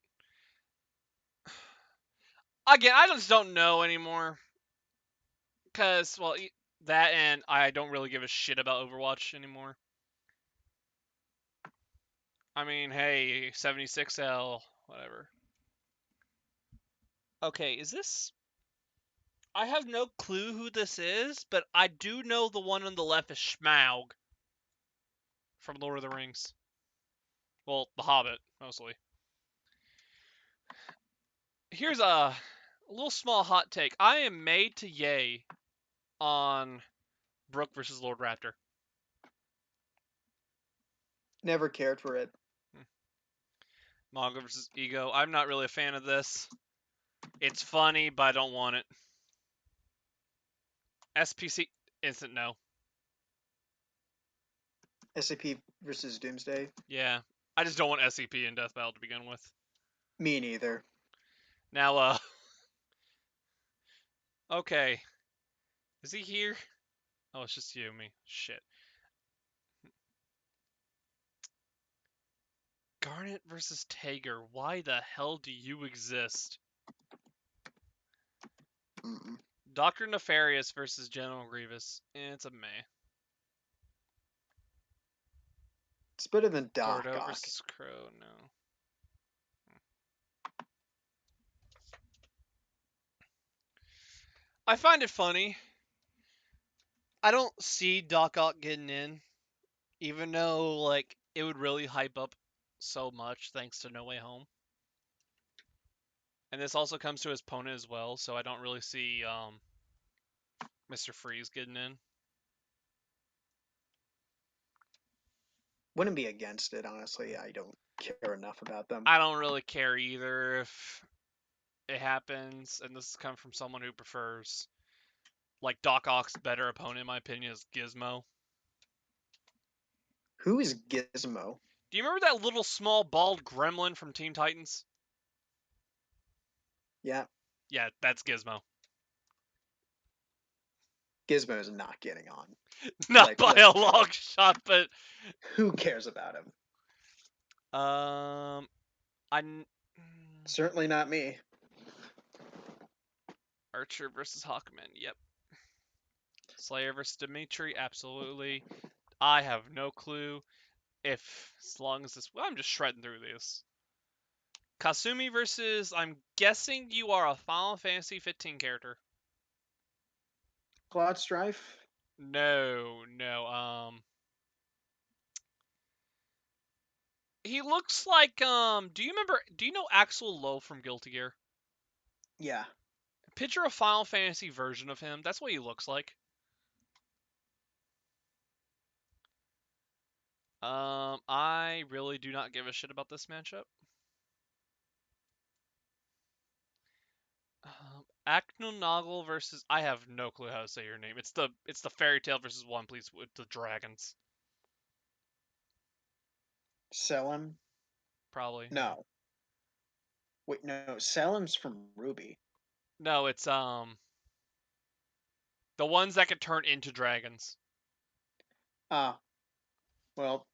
Again, I just don't know anymore. Cause well, that and I don't really give a shit about Overwatch anymore. I mean, hey, 76L, whatever. Okay, is this? I have no clue who this is, but I do know the one on the left is Smaug from Lord of the Rings. Well, The Hobbit, mostly. Here's a little small hot take. I am made to yay on Brook versus Lord Raptor. Never cared for it. Mongo versus Ego. I'm not really a fan of this. It's funny, but I don't want it. SPC, instant no. SAP versus Doomsday. Yeah, I just don't want SCP in Death Battle to begin with. Me neither. Now, okay. Is he here? Oh, it's just you and me. Shit. Garnet versus Tager. Why the hell do you exist? Mm-mm. Dr. Nefarious versus General Grievous. It's a meh. It's better than Doc Gordo Ock. versus Crow. No. I find it funny. I don't see Doc Ock getting in, even though like it would really hype up so much thanks to No Way Home. And this also comes to his opponent as well, so I don't really see Mr. Freeze getting in. Wouldn't be against it, honestly. I don't care enough about them. I don't really care either if it happens, and this is coming from someone who prefers like Doc Ock's better opponent in my opinion is Gizmo. Who is Gizmo? Do you remember that little small bald gremlin from Teen Titans? Yeah, Yeah, that's Gizmo. Gizmo is not getting on. Not Like, by let's a go. long shot, but Who cares about him? I Certainly not me. Archer versus Hawkman. Yep. Slayer versus Dimitri. Absolutely. I have no clue if as long as this. Well, I'm just shredding through these. Kasumi versus. I'm guessing you are a Final Fantasy 15 character. Cloud Strife? No. He looks like Do you know Axel Lowe from Guilty Gear? Yeah. Picture a Final Fantasy version of him. That's what he looks like. I really do not give a shit about this matchup. Aknonoggle versus. I have no clue how to say your name. It's the Fairy Tail versus One Piece with the dragons. Selim? Probably. No. Wait, no. Selim's from Ruby. No, it's the ones that can turn into dragons. Ah. Well.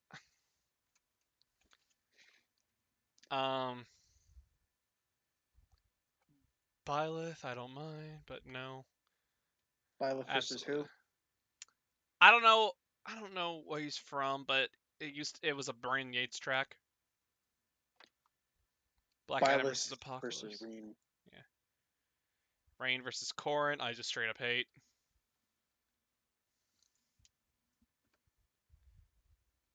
Byleth, I don't mind, but no. Byleth versus who? I don't know. I don't know where he's from, but it was a Brian Yates track. Black Adam versus Apocalypse. Versus Rean. Yeah. Rain versus Corrin. I just straight up hate.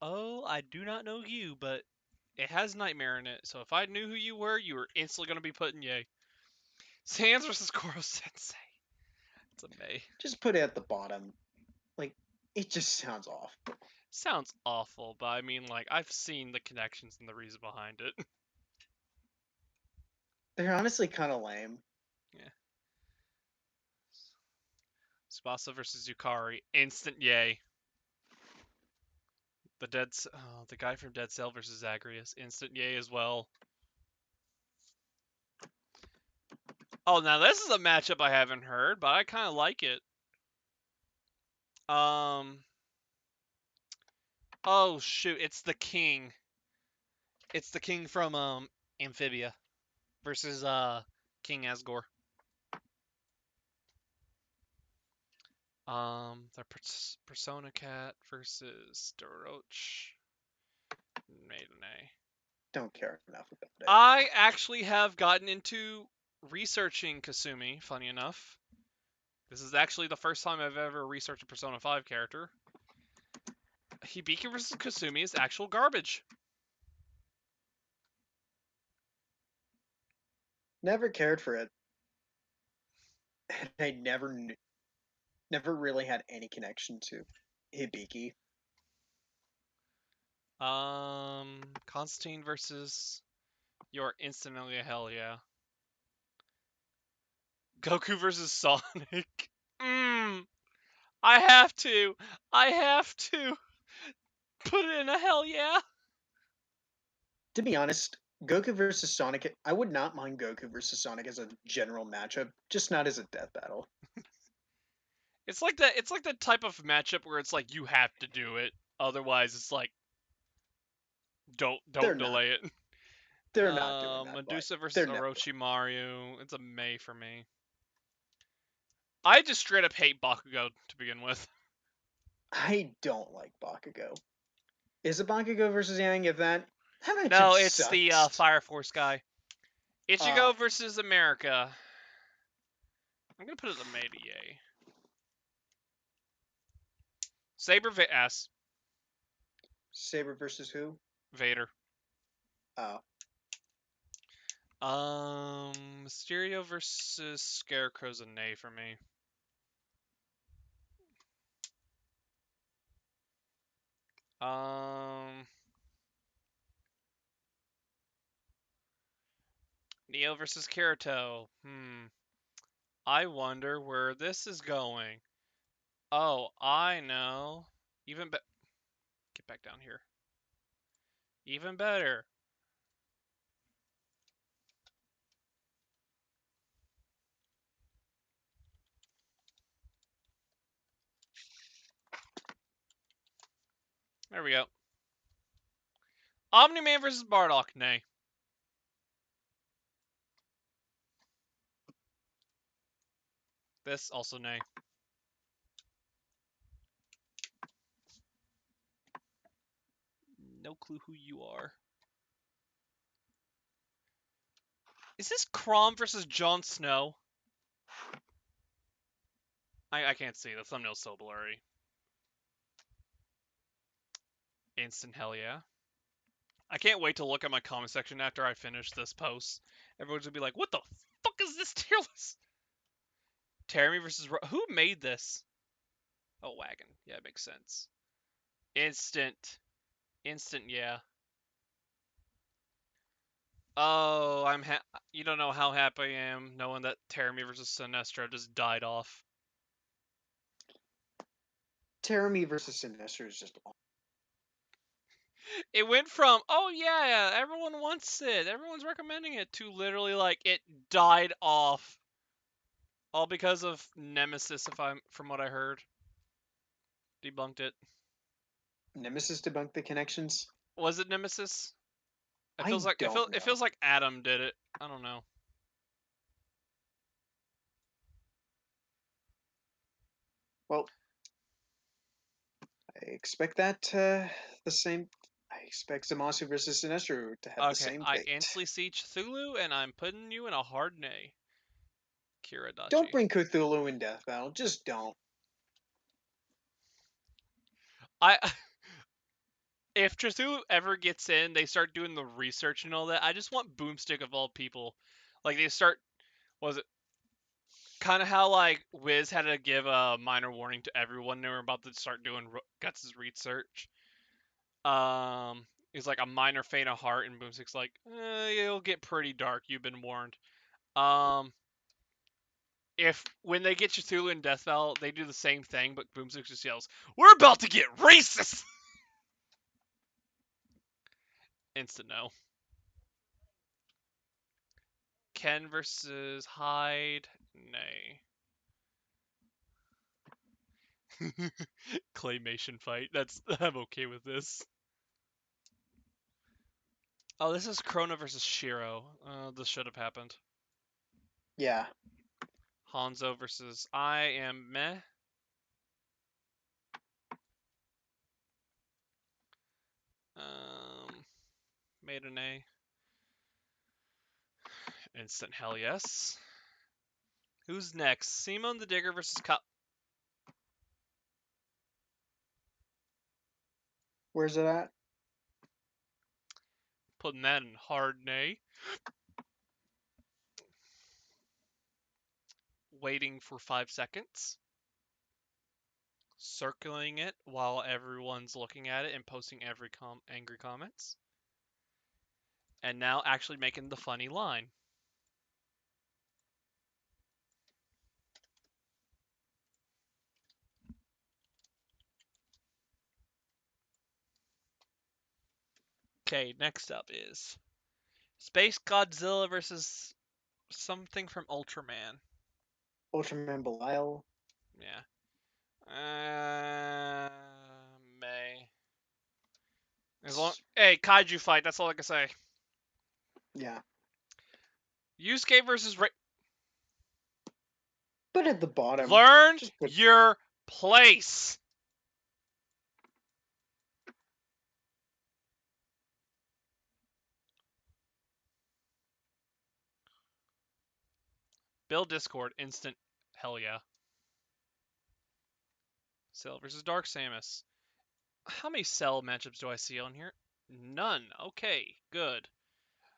Oh, I do not know you, but it has Nightmare in it. So if I knew who you were instantly going to be put in yay. Sans versus Koro Sensei. It's a May. Just put it at the bottom. Like, it just sounds off. Sounds awful, but I mean, like, I've seen the connections and the reason behind it. They're honestly kind of lame. Yeah. Tsubasa versus Yukari. Instant yay. The guy from Dead Cell versus Zagreus. Instant yay as well. Oh, now this is a matchup I haven't heard, but I kind of like it. Oh shoot, it's the king. It's the king from Amphibia versus King Asgore. The Persona Cat versus Doroch. Maiden. Don't care enough about it. I actually have gotten into researching Kasumi, funny enough. This is actually the first time I've ever researched a Persona 5 character. Hibiki versus Kasumi is actual garbage. Never cared for it. I never really had any connection to Hibiki. Constantine versus your instantly a hell yeah. Goku versus Sonic. I have to put it in a hell yeah. To be honest, Goku versus Sonic, I would not mind Goku versus Sonic as a general matchup, just not as a death battle. It's like that. It's like the type of matchup where it's like you have to do it, otherwise it's like don't delay it. They're not doing that. Medusa versus They're never. Orochimaru. It's a May for me. I just straight up hate Bakugo to begin with. I don't like Bakugo. Is it Bakugo versus Yang? If that matchup No, it's sucks. the Fire Force guy. Ichigo versus America. I'm gonna put it a May to Yay. Saber S. Saber versus who? Vader. Oh. Mysterio versus Scarecrow's a nay for me. Neo versus Kirito. I wonder where this is going. Oh, I know. Even better. Get back down here. Even better. There we go. Omni-Man versus Bardock. Nay. This also nay. No clue who you are. Is this Crom versus Jon Snow? I can't see. The thumbnail's so blurry. Instant hell yeah. I can't wait to look at my comment section after I finish this post. Everyone's gonna be like, what the fuck is this tier list? Terry versus... Who made this? Oh, Wagon. Yeah, it makes sense. Instant, yeah. Oh, you don't know how happy I am knowing that Terry versus Sinestro just died off. Terumi versus Sinestro is just awful. It went from, oh yeah, everyone wants it, everyone's recommending it, to literally like it died off. All because of Nemesis, from what I heard. Debunked it. Nemesis debunked the connections? Was it Nemesis? It I feels like don't know. it feels like Adam did it. I don't know. Well, I expect that the same. I expect Zamasu versus Sinestro to have the same fate. I instantly see Cthulhu, and I'm putting you in a hard nay. Kiradachi. Don't bring Cthulhu in Death Battle. Just don't. If Cthulhu ever gets in, they start doing the research and all that. I just want Boomstick of all people. Like they start, was it kind of how like Wiz had to give a minor warning to everyone they were about to start doing Guts' research. It's like a minor faint of heart, and Boomstick's like, it'll get pretty dark. You've been warned. If when they get Cthulhu in Death Battle, they do the same thing, but Boomstick just yells, "We're about to get racist!" Instant no. Ken versus Hyde. Nay. Claymation fight. I'm okay with this. Oh, this is Krona versus Shiro. This should have happened. Yeah. Hanzo versus I am meh. Maiden A. Instant hell yes. Who's next? Simon the Digger versus Cup. Where's it at? Putting that in hard nay. Waiting for 5 seconds. Circling it while everyone's looking at it and posting every angry comments. And now actually making the funny line. Okay, next up is Space Godzilla versus something from Ultraman. Ultraman Belial. Yeah. May. Hey, kaiju fight. That's all I can say. Yeah. Yusuke versus But at the bottom. Learn your place. Build Discord. Instant. Hell yeah. Cell versus Dark Samus. How many Cell matchups do I see on here? None. Okay, good.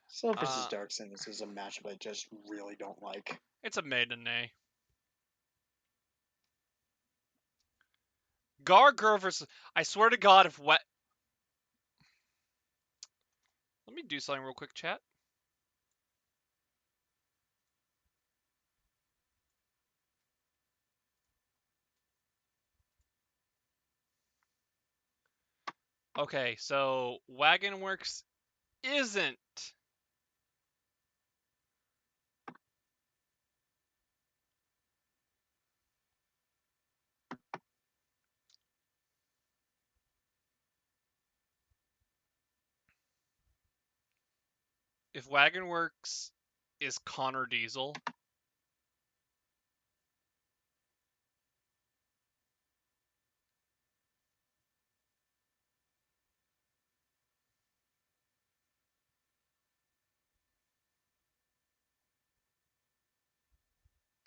Cell versus Dark Samus is a matchup I just really don't like. It's a maiden nay. Gargur versus... I swear to God, if Let me do something real quick, chat. Okay, so Wagon Works isn't. If Wagon Works is Connor Diesel,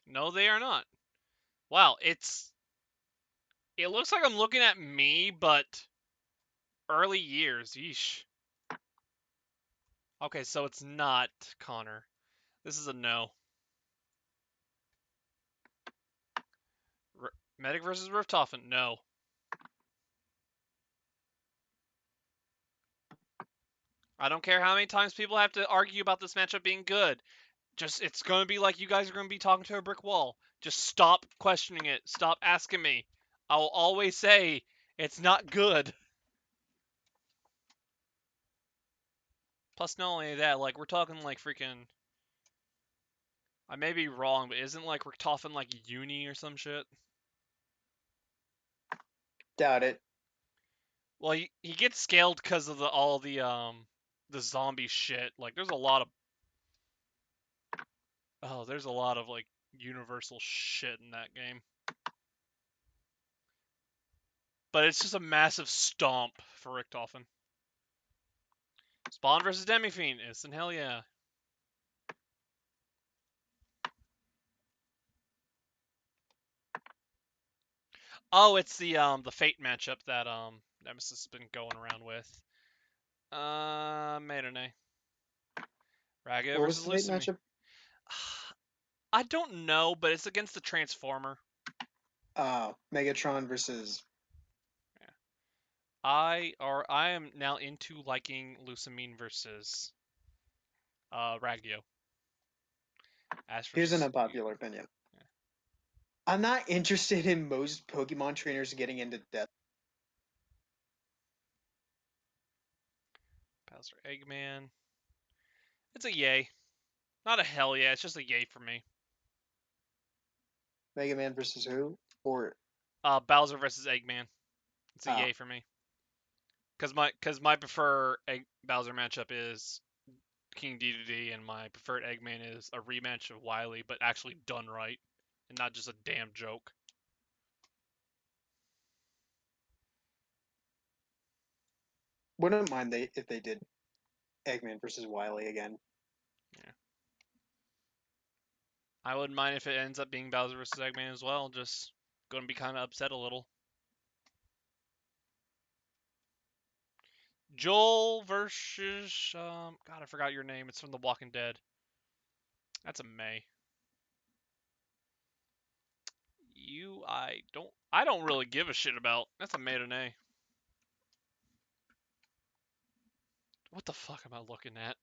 no, they are not. Wow, it looks like I'm looking at me, but early years. Yeesh. Okay, so it's not Connor. This is a no. Medic versus Rifthofen, no. I don't care how many times people have to argue about this matchup being good. Just, it's going to be like you guys are going to be talking to a brick wall. Just stop questioning it. Stop asking me. I will always say it's not good. Plus, not only that, like, we're talking like freaking... I may be wrong, but isn't like Richtofen like uni or some shit? Doubt it. Well, he gets scaled because of all the zombie shit. Like, there's a lot of like universal shit in that game. But it's just a massive stomp for Richtofen. Spawn versus Demifiend, instant hell yeah. Oh, it's the Fate matchup that Nemesis has been going around with. Maydane. Raga What was versus the Fate Lucimi. matchup? I don't know, but it's against the Transformer. Megatron versus... Yeah. I am now into liking Lucamine versus Ragyo. Here's an unpopular opinion. Yeah. I'm not interested in most Pokemon trainers getting into death. Bowser Eggman. It's a yay. Not a hell yeah, it's just a yay for me. Mega Man versus who? Or Bowser versus Eggman. It's a Oh. yay for me. Cause my preferred Bowser matchup is King Dedede, and my preferred Eggman is a rematch of Wily, but actually done right, and not just a damn joke. Wouldn't mind if they did Eggman versus Wily again. Yeah. I wouldn't mind if it ends up being Bowser versus Eggman as well. Just gonna be kind of upset a little. Joel versus God, I forgot your name. It's from The Walking Dead. That's a May. I don't really give a shit about. That's a May to Nay. What the fuck am I looking at?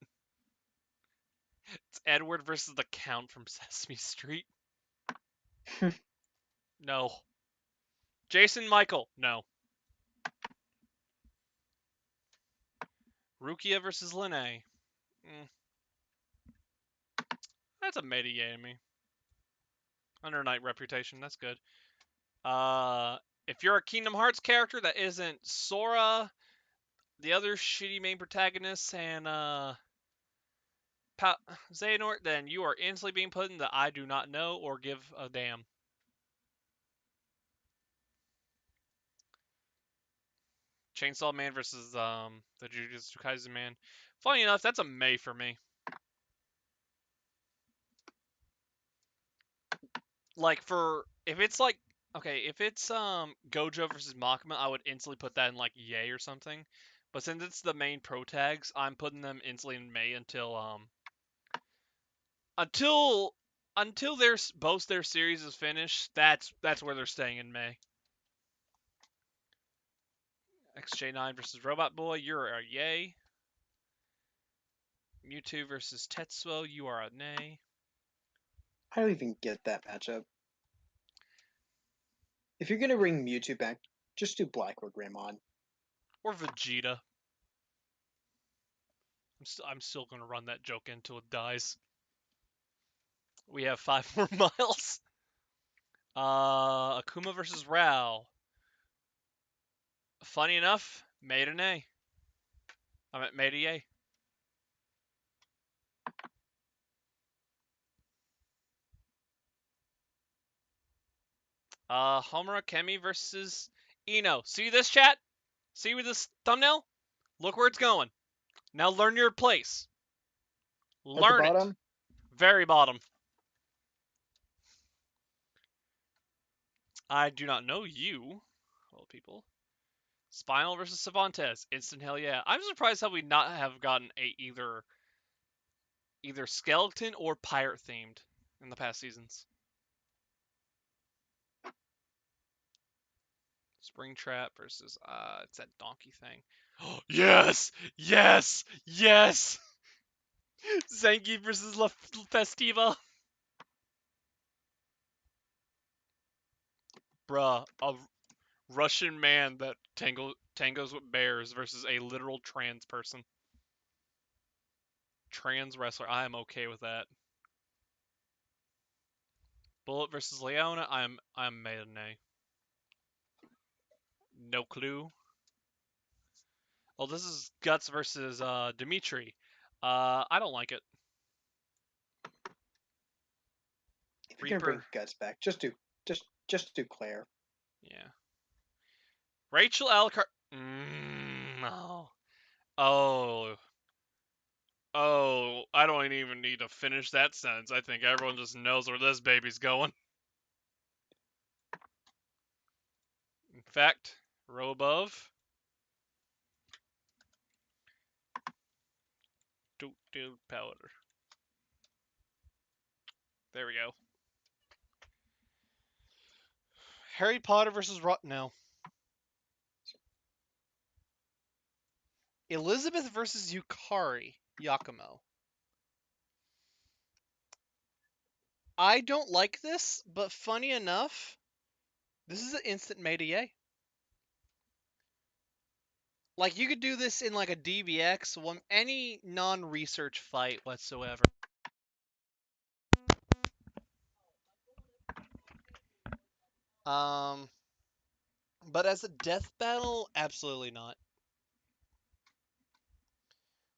It's Edward versus the Count from Sesame Street. No. Jason Michael. No. Rukia versus Linne. That's a May to yay to me. Under Night reputation. That's good. If you're a Kingdom Hearts character that isn't Sora, the other shitty main protagonists, and Xehanort, then you are instantly being put in the I do not know or give a damn. Chainsaw Man versus the Jujutsu Kaisen man. Funny enough, that's a May for me. Like for if it's like if it's Gojo versus Makima, I would instantly put that in like yay or something. But since it's the main pro tags, I'm putting them instantly in May until both their series is finished. That's where they're staying in May. XJ9 versus Robot Boy, you're a yay. Mewtwo versus Tetsuo, you are a nay. I don't even get that matchup. If you're gonna bring Mewtwo back, just do Black or Greymon. Or Vegeta. I'm still gonna run that joke until it dies. We have 5 more miles. Akuma versus Rao. Funny enough, made an A. I'm at made a yay. Homura Kemi versus Ino. See this, chat? See with this thumbnail? Look where it's going. Now learn your place. Learn At the it. bottom? Very bottom. I do not know you, old people. Spinal versus Cervantes. Instant hell yeah. I'm surprised how we not have gotten a either skeleton or pirate themed in the past seasons. Springtrap versus it's that donkey thing. Yes! Yes! Yes! Zangief versus La Festiva. Bruh, a Russian man that tangos with bears versus a literal trans person. Trans wrestler. I am okay with that. Bullet versus Leona. I'm made a nay. No clue. Oh, this is Guts versus Dimitri. I don't like it. If you're gonna bring Reaper. Guts back, just do Claire. Yeah. Rachel Alucard. No. Oh. Oh, I don't even need to finish that sentence. I think everyone just knows where this baby's going. In fact, row above. Do powder. There we go. Harry Potter versus no. Elizabeth versus Yukari Yakumo. I don't like this, but funny enough, this is an instant made a yay. Like you could do this in like a DBX, any non-research fight whatsoever. Um, but as a death battle, absolutely not.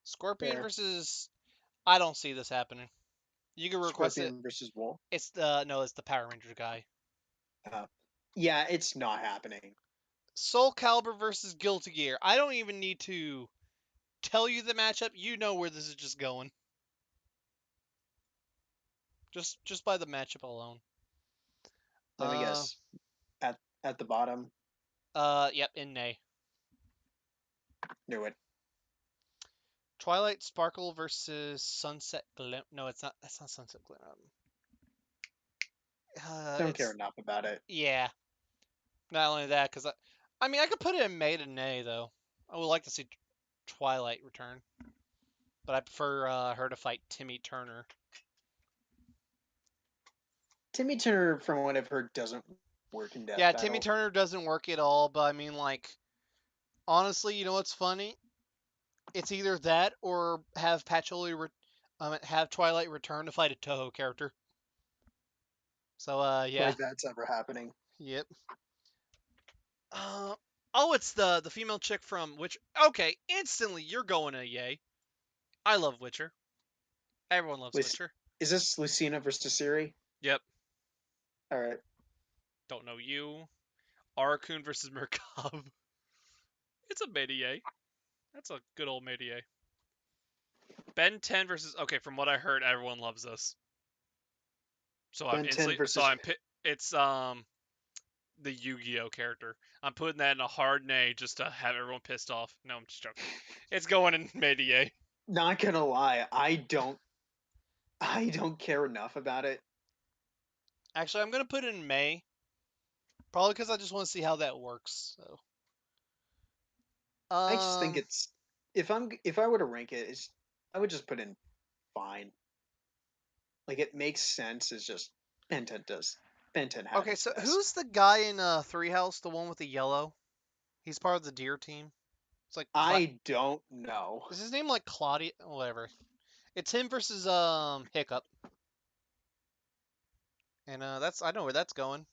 Scorpion Fair. versus. I don't see this happening. You can request it. Scorpion versus Wolf. It's the Power Ranger guy. Yeah, it's not happening. Soul Calibur versus Guilty Gear. I don't even need to tell you the matchup. You know where this is just going. Just by the matchup alone. Let me guess. At the bottom. Yep, in Nay. Knew it. Twilight Sparkle versus Sunset Glim. No, it's not. That's not Sunset Glim. Don't care enough about it. Yeah. Not only that, because I mean, I could put it in May to Nay though. I would like to see Twilight return, but I prefer her to fight Timmy Turner. Timmy Turner, from what I've heard, doesn't work in Death Yeah, Battle. Timmy Turner doesn't work at all. But I mean, like, honestly, you know what's funny? It's either that or have have Twilight return to fight a Toho character. So yeah. Like that's ever happening. Yep. Oh, it's the female chick from Witcher. Okay, instantly you're going to yay. I love Witcher. Everyone loves Witcher. Is this Lucina versus Siri? Yep. All right. Don't know you. Arakun versus Murkov. It's a Medier. That's a good old Medier. Ben 10 versus. Okay, from what I heard, everyone loves this. So I'm Ben 10 instantly. versus. So I'm. It's the Yu-Gi-Oh character. I'm putting that in a hard nay just to have everyone pissed off. No, I'm just joking. It's going in Medier. Not gonna lie, I don't care enough about it. Actually, I'm gonna put it in May. Probably because I just want to see how that works. So. I just think it's if I were to rank it, I would just put in fine. Like it makes sense. It's just Ben 10 does. Ben 10 has. Okay, so who's the guy in Three House? The one with the yellow? He's part of the deer team. It's like I don't know. Is his name like Claudia? Whatever. It's him versus Hiccup. And I know where that's going.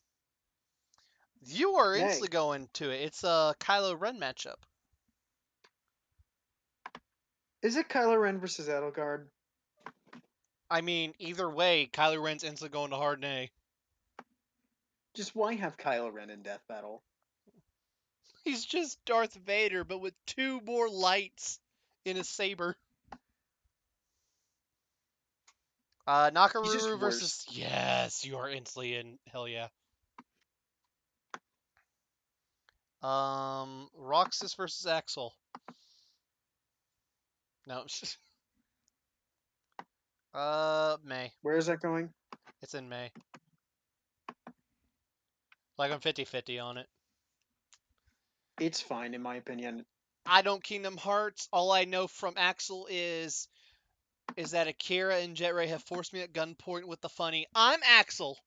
You are instantly going to it. It's a Kylo Ren matchup. Is it Kylo Ren versus Edelgard? I mean, either way, Kylo Ren's instantly going to hard nay. Just why have Kylo Ren in Death Battle? He's just Darth Vader, but with 2 more lights in a saber. Nakaruru versus. Yes, you are instantly in. Hell yeah. Roxas versus Axel. No. May. Where is that going? It's in May. Like I'm 50-50 on it. It's fine in my opinion. I don't Kingdom Hearts. All I know from Axel is that Akira and Jet Ray have forced me at gunpoint with the funny "I'm Axel."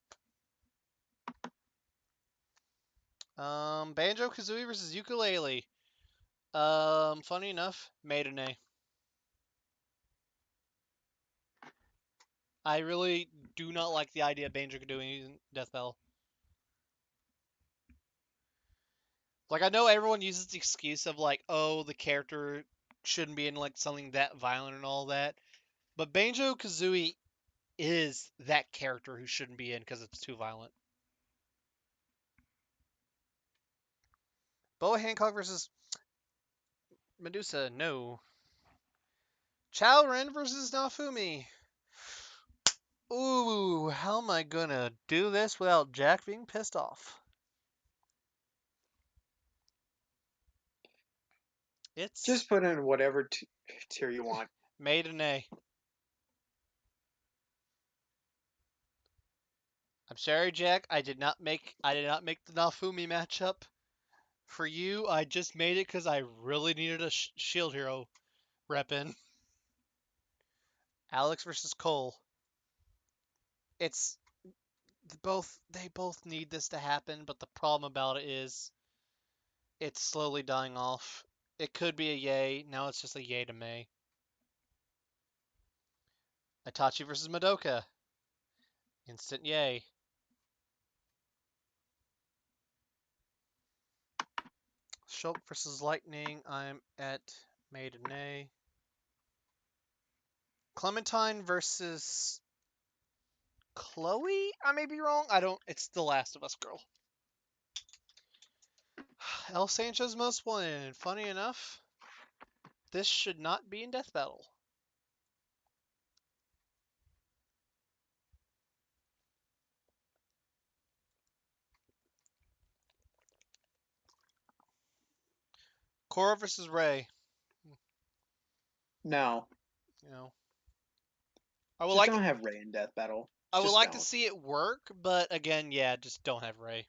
Banjo Kazooie versus Ukulele. Funny enough, Maiden. I really do not like the idea of Banjo Kazooie in Death Battle. Like, I know everyone uses the excuse of, like, oh, the character shouldn't be in, like, something that violent and all that. But Banjo Kazooie is that character who shouldn't be in because it's too violent. Boa Hancock versus Medusa, no. Chao Ren versus Nafumi. Ooh, how am I gonna do this without Jack being pissed off? It's just put in whatever tier you want. Maiden A. I'm sorry, Jack. I did not make the Nafumi matchup for you. I just made it because I really needed a shield hero rep in. Alex versus Cole. They both need this to happen, but the problem about it is it's slowly dying off. It could be a yay. Now it's just a yay to May. Itachi versus Madoka. Instant yay. Shulk versus Lightning. I'm at Maiden A. Clementine versus Chloe? I may be wrong. I don't. It's the Last of Us girl. El Sanchez most wanted. Funny enough, this should not be in Death Battle. Cora versus Ray. No, You know, I would just like don't have Ray in Death Battle. I would Just like to don't. see it work, but again, yeah, just don't have Ray.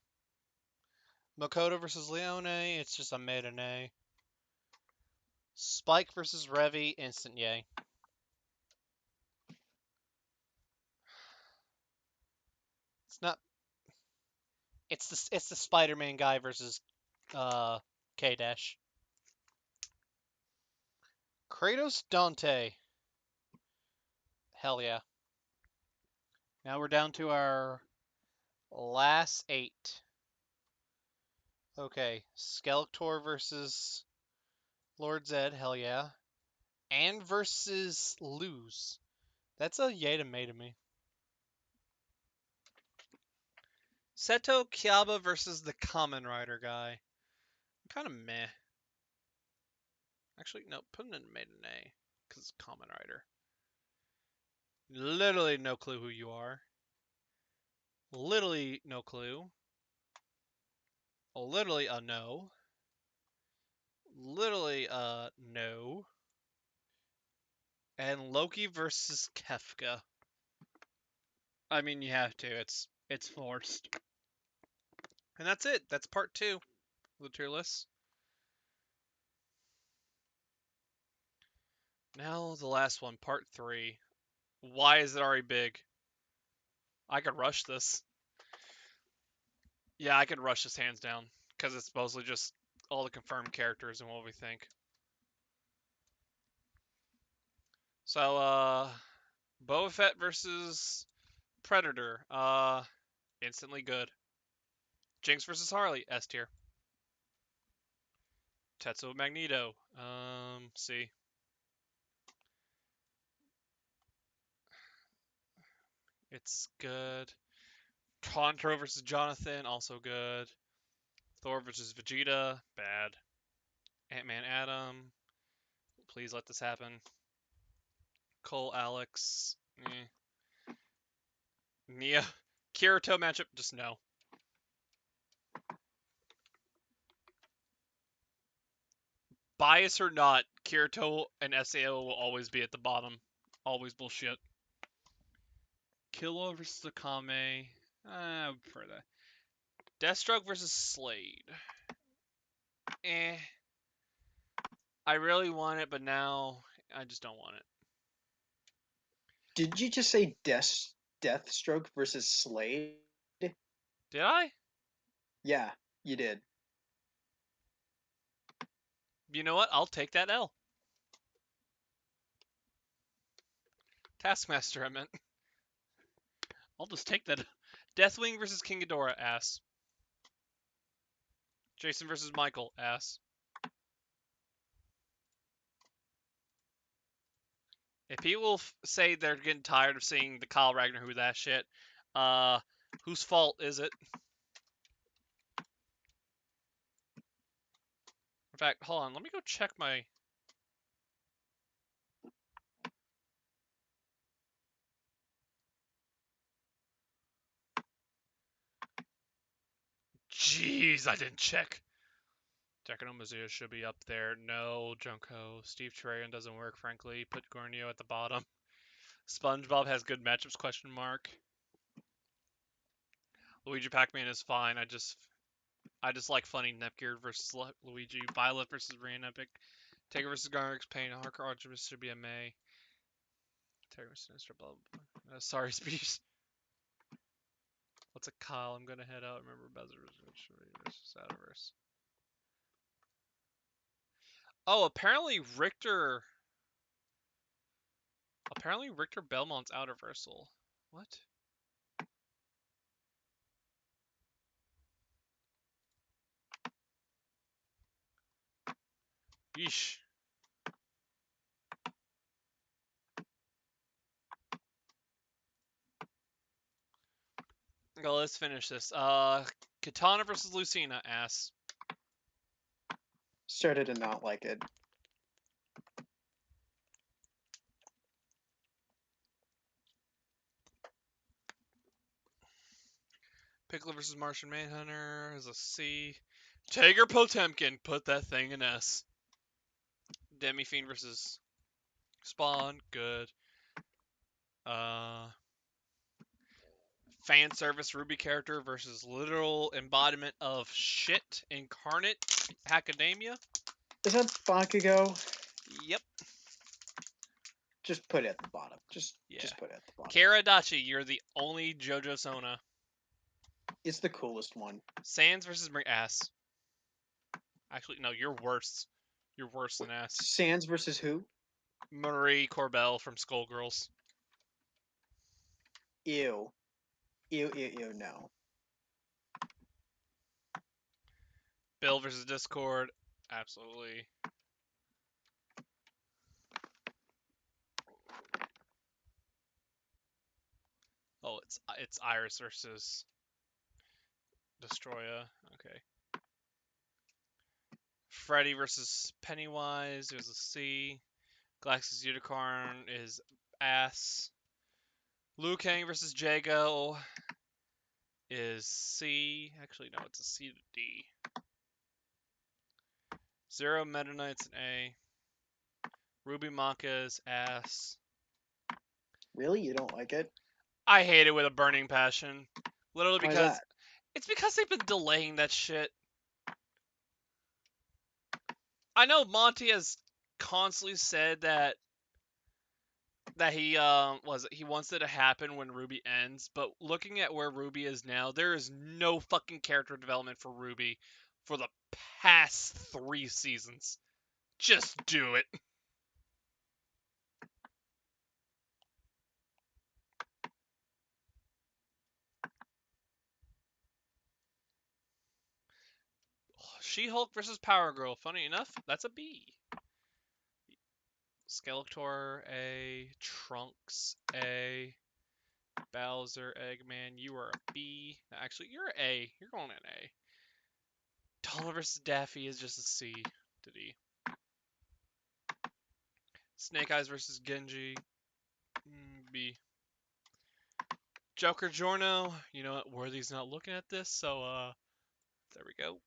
Makoto versus Leone. It's just a maiden A. Spike versus Revy. Instant yay. It's not. It's the Spider-Man guy versus K Dash. Kratos Dante. Hell yeah. Now we're down to our last 8. Okay, Skeletor versus Lord Zed. Hell yeah. And versus Lose. That's a yay to me. Seto Kiaba versus the Kamen Rider guy. Kind of meh. Actually, no, put it in maiden A, because it's Kamen Rider. Literally no clue who you are. Literally no clue. Literally a no. Literally no. And Loki versus Kefka. I mean, you have to. It's forced. And that's it. That's part 2 of the tier list. Now the last one, part 3. Why is it already big? I could rush this. Yeah, I could rush this hands down. Because it's mostly just all the confirmed characters and what we think. So, Boba Fett versus Predator. Instantly good. Jinx versus Harley. S tier. Tetsuo Magneto. C. It's good. Tantro versus Jonathan. Also good. Thor versus Vegeta. Bad. Ant-Man Adam. Please let this happen. Cole Alex. Nia. Kirito matchup. Just no. Bias or not, Kirito and SAO will always be at the bottom. Always bullshit. Killua versus Akame. I would prefer that. Deathstroke versus Slade. Eh. I really want it, but now I just don't want it. Did you just say Deathstroke versus Slade? Did I? Yeah, you did. You know what? I'll take that L. Taskmaster, I meant. I'll just take that. Deathwing versus King Ghidorah, ass. Jason versus Michael, ass. If people say they're getting tired of seeing the Kyle Ragnar who that shit, whose fault is it? In fact, hold on, let me go check my... Jeez, I didn't check. Decano Mizuya should be up there. No, Junko. Steve Terrarian doesn't work, frankly. Put Gornio at the bottom. SpongeBob has good matchups, question mark. Luigi Pac-Man is fine. I just like funny Nepgear versus Luigi. Violet versus Ryan Epic. Taker versus Garrix. Pain. Harker Archibus should be a May. Taker versus Sinister. Blah, blah, blah. Sorry, Speech. What's a Kyle? I'm gonna head out. Remember Bezer versus Outerverse. Oh, apparently Richter Belmont's Outerversal. What? Yeesh. Go, let's finish this. Katana versus Lucina, ass. Started to not like it. Pickler versus Martian Manhunter is a C. Tiger Potemkin, put that thing in S. Demi-Fiend versus Spawn, good. Fan service Ruby character versus literal embodiment of shit incarnate academia. Is that Bakugo? Yep. Just put it at the bottom. Just Yeah. put it at the bottom. Karadachi, you're the only JoJo Sona. It's the coolest one. Sans versus Ass. Actually, no, you're worse. You're worse than Ass. Sans versus who? Marie Corbell from Skullgirls. Ew. Ew, ew, ew, no. Bill versus Discord. Absolutely. Oh, it's Iris versus Destroya. Okay. Freddy versus Pennywise. There's a C. Galactus Unicorn is ass. Liu Kang versus Jago is C. Actually, no, it's a C to D. Zero Meta Knight's an A. Ruby Maka is ass. Really? You don't like it? I hate it with a burning passion. Literally Why is because that? it's because they've been delaying that shit. I know Monty has constantly said that he wants it to happen when Ruby ends, but looking at where Ruby is now, there is no fucking character development for Ruby for the past 3 seasons. Just do it. She-Hulk versus Power Girl. Funny enough, that's a B. Skeletor A. Trunks A. Bowser, Eggman, you are a B. Actually, you're A. You're going in A. Donald versus Daffy is just a C to D. Snake Eyes versus Genji, B. Joker Giorno, you know what? Worthy's not looking at this, so there we go.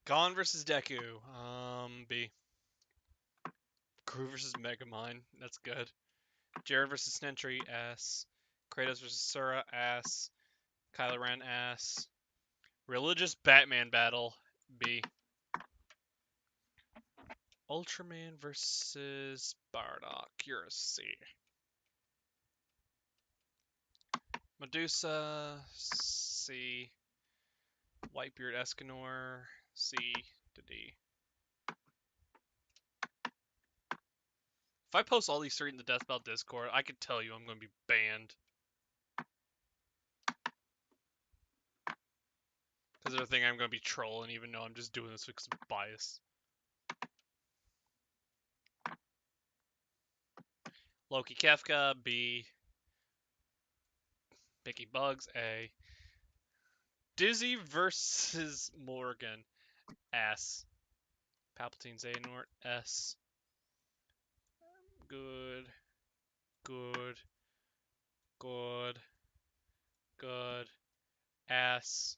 Gon versus Deku, B. Crew versus Megamind, that's good. Jared versus Sentry, S. Kratos versus Sura, ass. Kylo Ren, ass. Religious Batman battle, B. Ultraman versus Bardock, you're a C. Medusa, C. Whitebeard Escanor, C to D. If I post all these 3 in the Death Belt Discord, I can tell you I'm going to be banned. Because they're thinking I'm going to be trolling, even though I'm just doing this because of bias. Loki Kefka, B. Mickey Bugs, A. Dizzy versus Morgan, S. Palpatine Xehanort, S. Good. Good. Good. Good. Ass.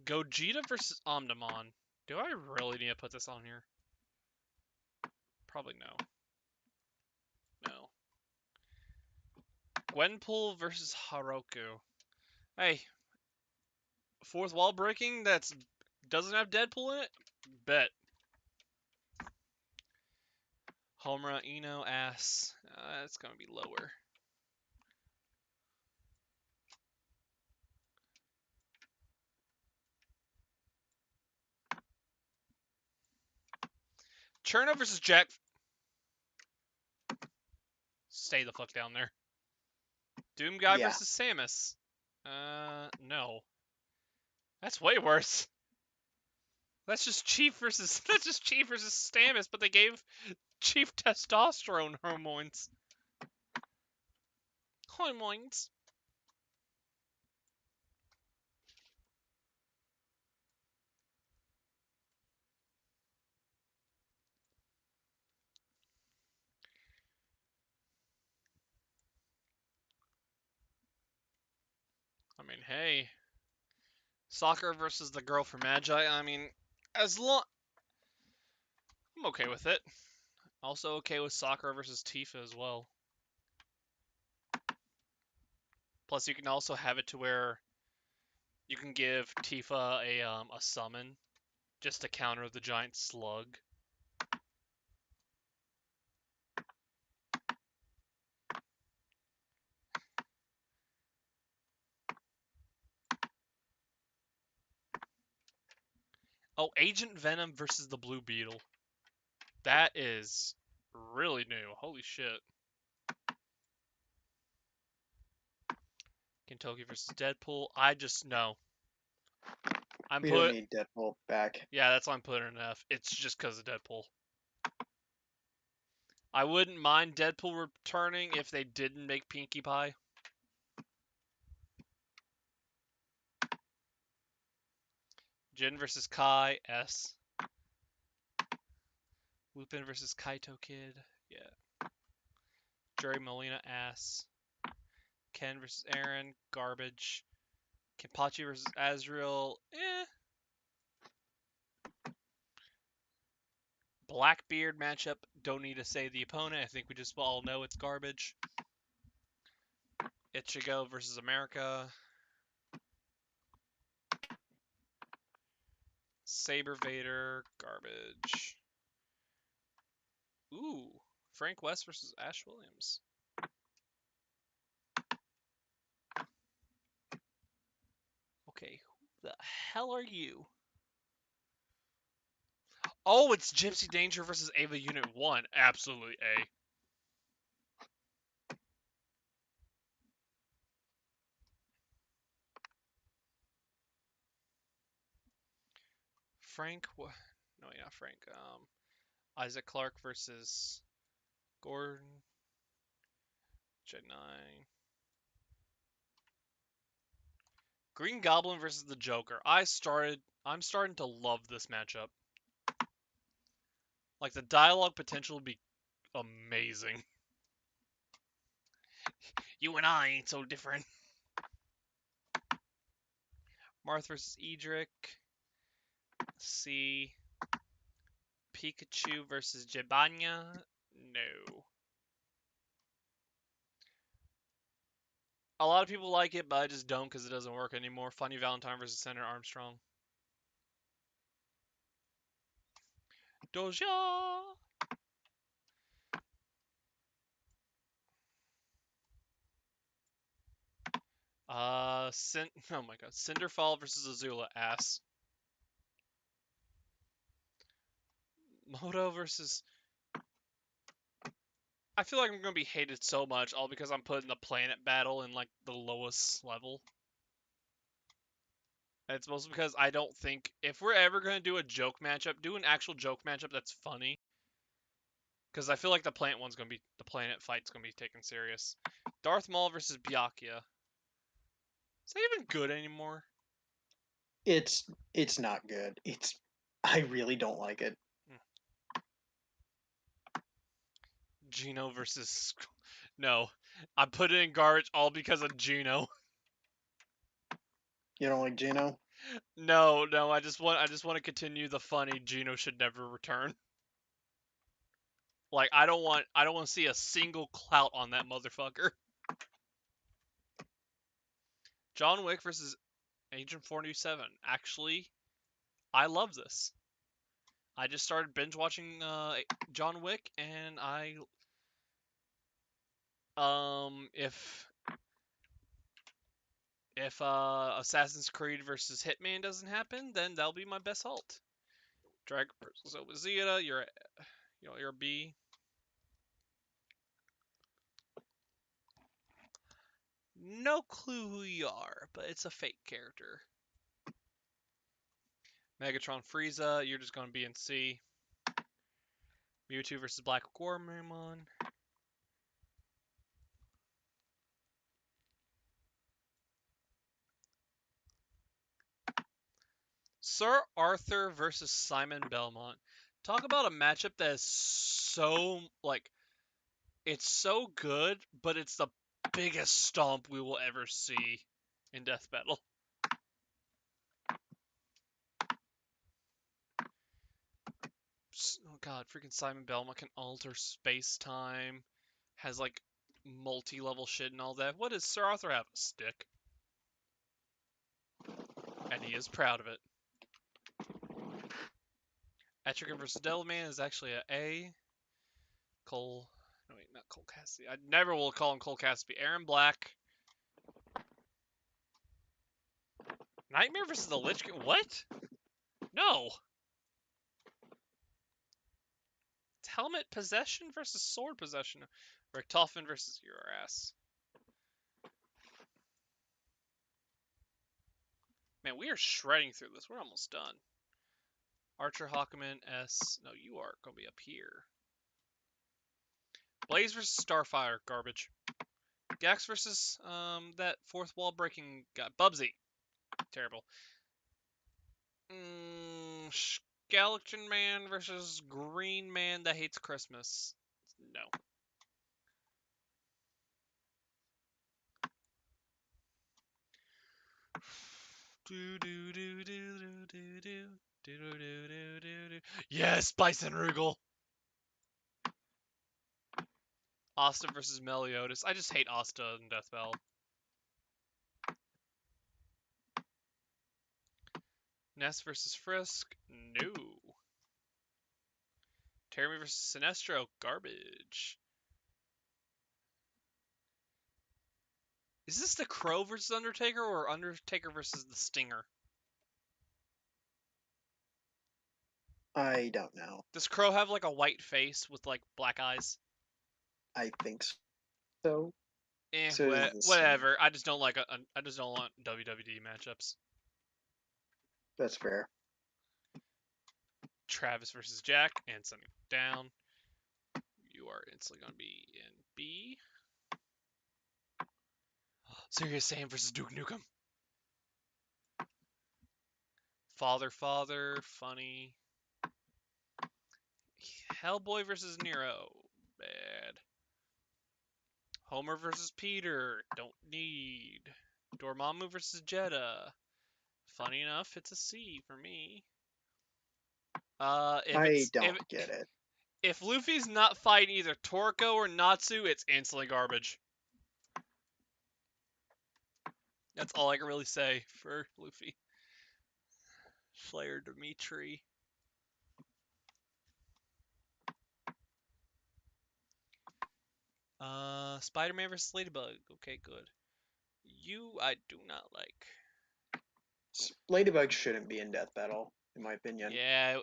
Gogeta versus Omnimon. Do I really need to put this on here? Probably no. No. Gwenpool versus Haruko. Hey. Fourth wall breaking that's doesn't have Deadpool in it? Bet. Homura, Ino, ass. It's gonna be lower. Cherno versus Jack. Stay the fuck down there. Doom Guy Yeah. versus Samus. No. That's way worse. That's just Chief versus Samus, but they gave Chief testosterone hormones. Hormones. I mean, hey. Soccer versus the girl from Magi. I mean, as long I'm okay with it. Also okay with Soccer versus Tifa as well. Plus, you can also have it to where you can give Tifa a summon just to counter the giant slug. Oh, Agent Venom versus the Blue Beetle. That is really new. Holy shit. Kentucky versus Deadpool. I just know. We don't need Deadpool back. Yeah, that's why I'm putting an F. It's just because of Deadpool. I wouldn't mind Deadpool returning if they didn't make Pinkie Pie. Jin versus Kai, S. Lupin versus Kaito Kid, yeah. Jerry Molina, ass. Ken versus Aaron, garbage. Kenpachi versus Azrael, eh. Blackbeard matchup, don't need to say the opponent. I think we just all know it's garbage. Ichigo versus America. Saber Vader, garbage. Ooh, Frank West versus Ash Williams. Okay, who the hell are you? Oh, it's Gypsy Danger versus Ava Unit 1. Absolutely A. Frank, no, yeah, Frank. Isaac Clarke versus Gordon. Gen 9. Green Goblin versus the Joker. I'm starting to love this matchup. Like, the dialogue potential would be amazing. You and I ain't so different. Marth versus Edric. C. Pikachu versus Jibanya. No. A lot of people like it, but I just don't because it doesn't work anymore. Funny Valentine versus Senator Armstrong. Doja! Oh my god. Cinderfall versus Azula, ass. Moto versus... I feel like I'm gonna be hated so much, all because I'm putting the planet battle in, like, the lowest level. And it's mostly because I don't think... If we're ever gonna do a joke matchup, do an actual joke matchup that's funny. Because I feel like the planet fight's gonna be taken serious. Darth Maul versus Byakuya. Is that even good anymore? It's not good. I really don't like it. Gino versus... No. I put it in garbage all because of Gino. You don't like Gino? No, I just want to continue the funny Gino should never return. Like, I don't want to see a single clout on that motherfucker. John Wick versus Agent 427. Actually, I love this. I just started binge watching John Wick, and if Assassin's Creed versus Hitman doesn't happen, then that'll be my best halt. Dragon versus Obazeta, You're a B. No clue who you are, but it's a fake character. Megatron Frieza, you're just going to be in C. Mewtwo versus Black Gormamon. Sir Arthur versus Simon Belmont. Talk about a matchup that is so, like, it's so good, but it's the biggest stomp we will ever see in Death Battle. Oh god, freaking Simon Belmont can alter space-time, has, like, multi-level shit and all that. What does Sir Arthur have? A stick. And he is proud of it. Etrigan versus Devilman is actually a A. Cole... No, wait, not Cole Cassidy. I never will call him Cole Cassidy. Aaron Black. Nightmare versus the Lich King? What? No! It's Helmet Possession versus Sword Possession. Richtofen versus your ass. Man, we are shredding through this. We're almost done. Archer Hawkman S. No, you are going to be up here. Blaze versus Starfire. Garbage. Gax versus that fourth wall breaking guy. Bubsy. Terrible. Skeleton Man versus Green Man that hates Christmas. No. Yes, Bison Rugal. Asta versus Meliodas. I just hate Asta in Death Battle. Ness versus Frisk. No. Terry versus Sinestro. Garbage. Is this the Crow versus Undertaker or Undertaker versus the Stinger? I don't know. Does Crow have like a white face with like black eyes? I think so. Eh, So it is the same. whatever. I just don't like I just don't want WWE matchups. That's fair. Travis versus Jack and sending down. You are instantly going to be in B. Serious Sam versus Duke Nukem. Father, funny. Hellboy versus Nero. Bad. Homer versus Peter. Don't need. Dormammu versus Jeddah. Funny enough, it's a C for me. I don't get it. If Luffy's not fighting either Toriko or Natsu, it's instantly garbage. That's all I can really say for Luffy. Slayer Dimitri. Spider-Man versus Ladybug. Okay, good. You, I do not like. Ladybug shouldn't be in Death Battle, in my opinion. Yeah.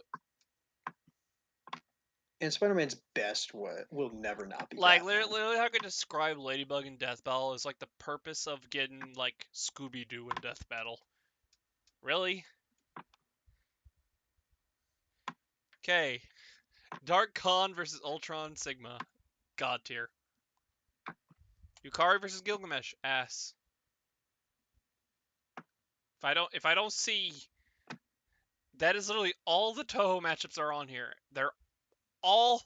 And Spider-Man's best will never not be Like, Batman. literally how I could describe Ladybug in Death Battle is like the purpose of getting, like, Scooby-Doo in Death Battle. Really? Okay. Dark Khan versus Ultron Sigma. God tier. Yukari versus Gilgamesh. Ass. If I don't see, that is literally all the Toho matchups are on here. They're all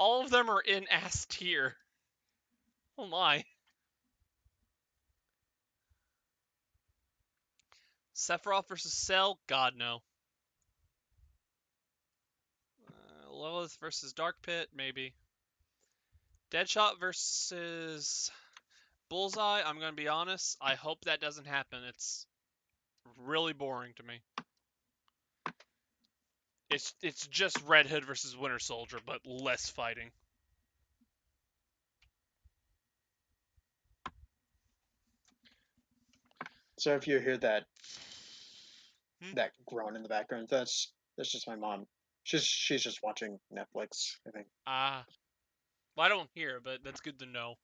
of them are in ass tier. Oh my. Sephiroth versus Cell. God no. Lilith versus Dark Pit. Maybe. Deadshot versus Bullseye. I'm gonna be honest. I hope that doesn't happen. It's really boring to me. It's just Red Hood versus Winter Soldier, but less fighting. So if you hear that that groan in the background, that's just my mom. She's just watching Netflix, I think. Well, I don't hear, but that's good to know.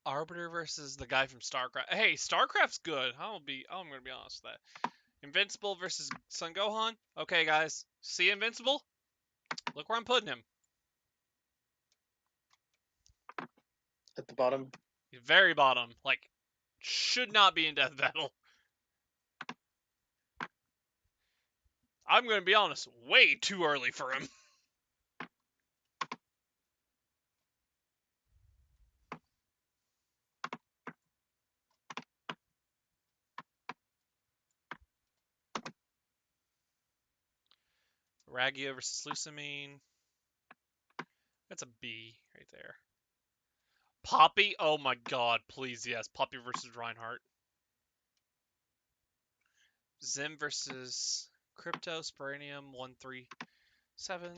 Arbiter versus the guy from StarCraft. Hey, StarCraft's good. I'm gonna be honest with that. Invincible versus Son Gohan. Okay, guys, see Invincible? Look where I'm putting him. At the bottom. Very bottom. Like, should not be in Death Battle. I'm gonna be honest, way too early for him. Ragia versus Lusamine. That's a B right there. Poppy? Oh my god, please, yes. Poppy versus Reinhardt. Zim versus Crypto, Sporanium, 137.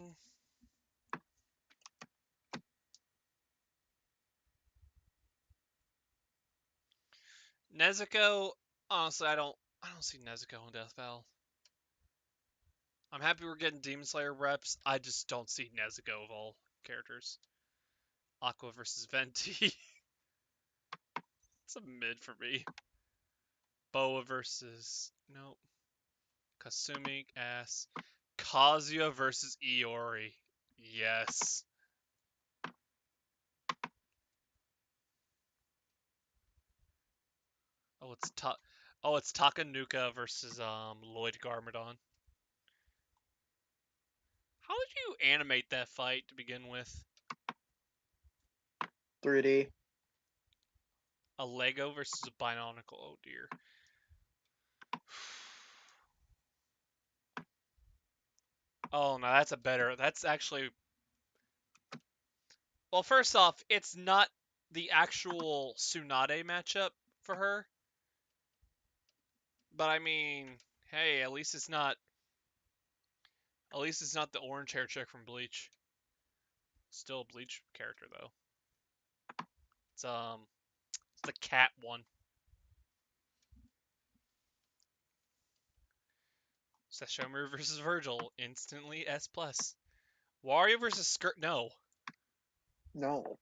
Nezuko, honestly, I don't see Nezuko in Death Battle. I'm happy we're getting Demon Slayer reps. I just don't see Nezuko of all characters. Aqua versus Venti. It's a mid for me. Boa versus nope. Kasumi ass. Kazuya versus Iori. Yes. It's Takanuka versus Lloyd Garmadon. How did you animate that fight to begin with? 3D. A Lego versus a Bionicle. Oh dear. Oh no, that's actually. Well, first off, it's not the actual Tsunade matchup for her. But I mean, hey, at least it's not the orange hair chick from Bleach. Still a Bleach character though. It's the cat one. Sesshomaru versus Virgil, instantly S+. Wario versus Skirt, no. No.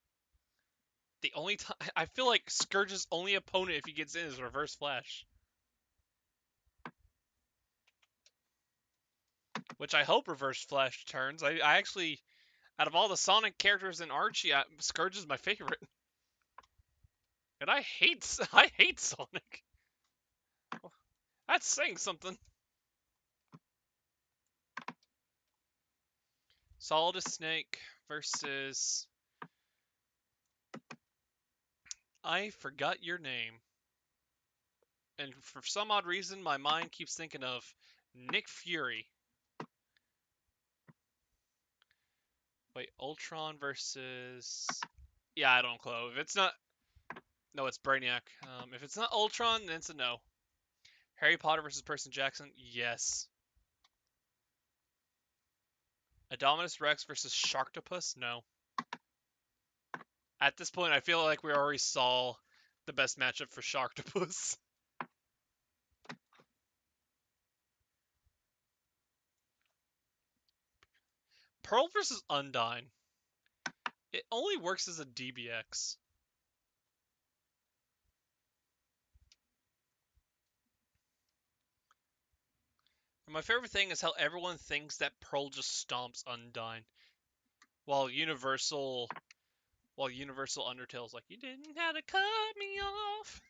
The only time I feel like Scourge's only opponent if he gets in is Reverse Flash. Which I hope Reverse Flash turns. I actually, out of all the Sonic characters in Archie, Scourge is my favorite. And I hate Sonic. That's saying something. Solidus Snake versus... I forgot your name. And for some odd reason, my mind keeps thinking of Nick Fury. Wait, Ultron versus... Yeah, I don't know. If it's not... No, it's Brainiac. If it's not Ultron, then it's a no. Harry Potter versus Percy Jackson? Yes. Indominus Rex versus Sharktopus? No. At this point, I feel like we already saw the best matchup for Sharktopus. Pearl versus Undyne. It only works as a DBX. And my favorite thing is how everyone thinks that Pearl just stomps Undyne. While Universal Undertale's like, you didn't have to cut me off.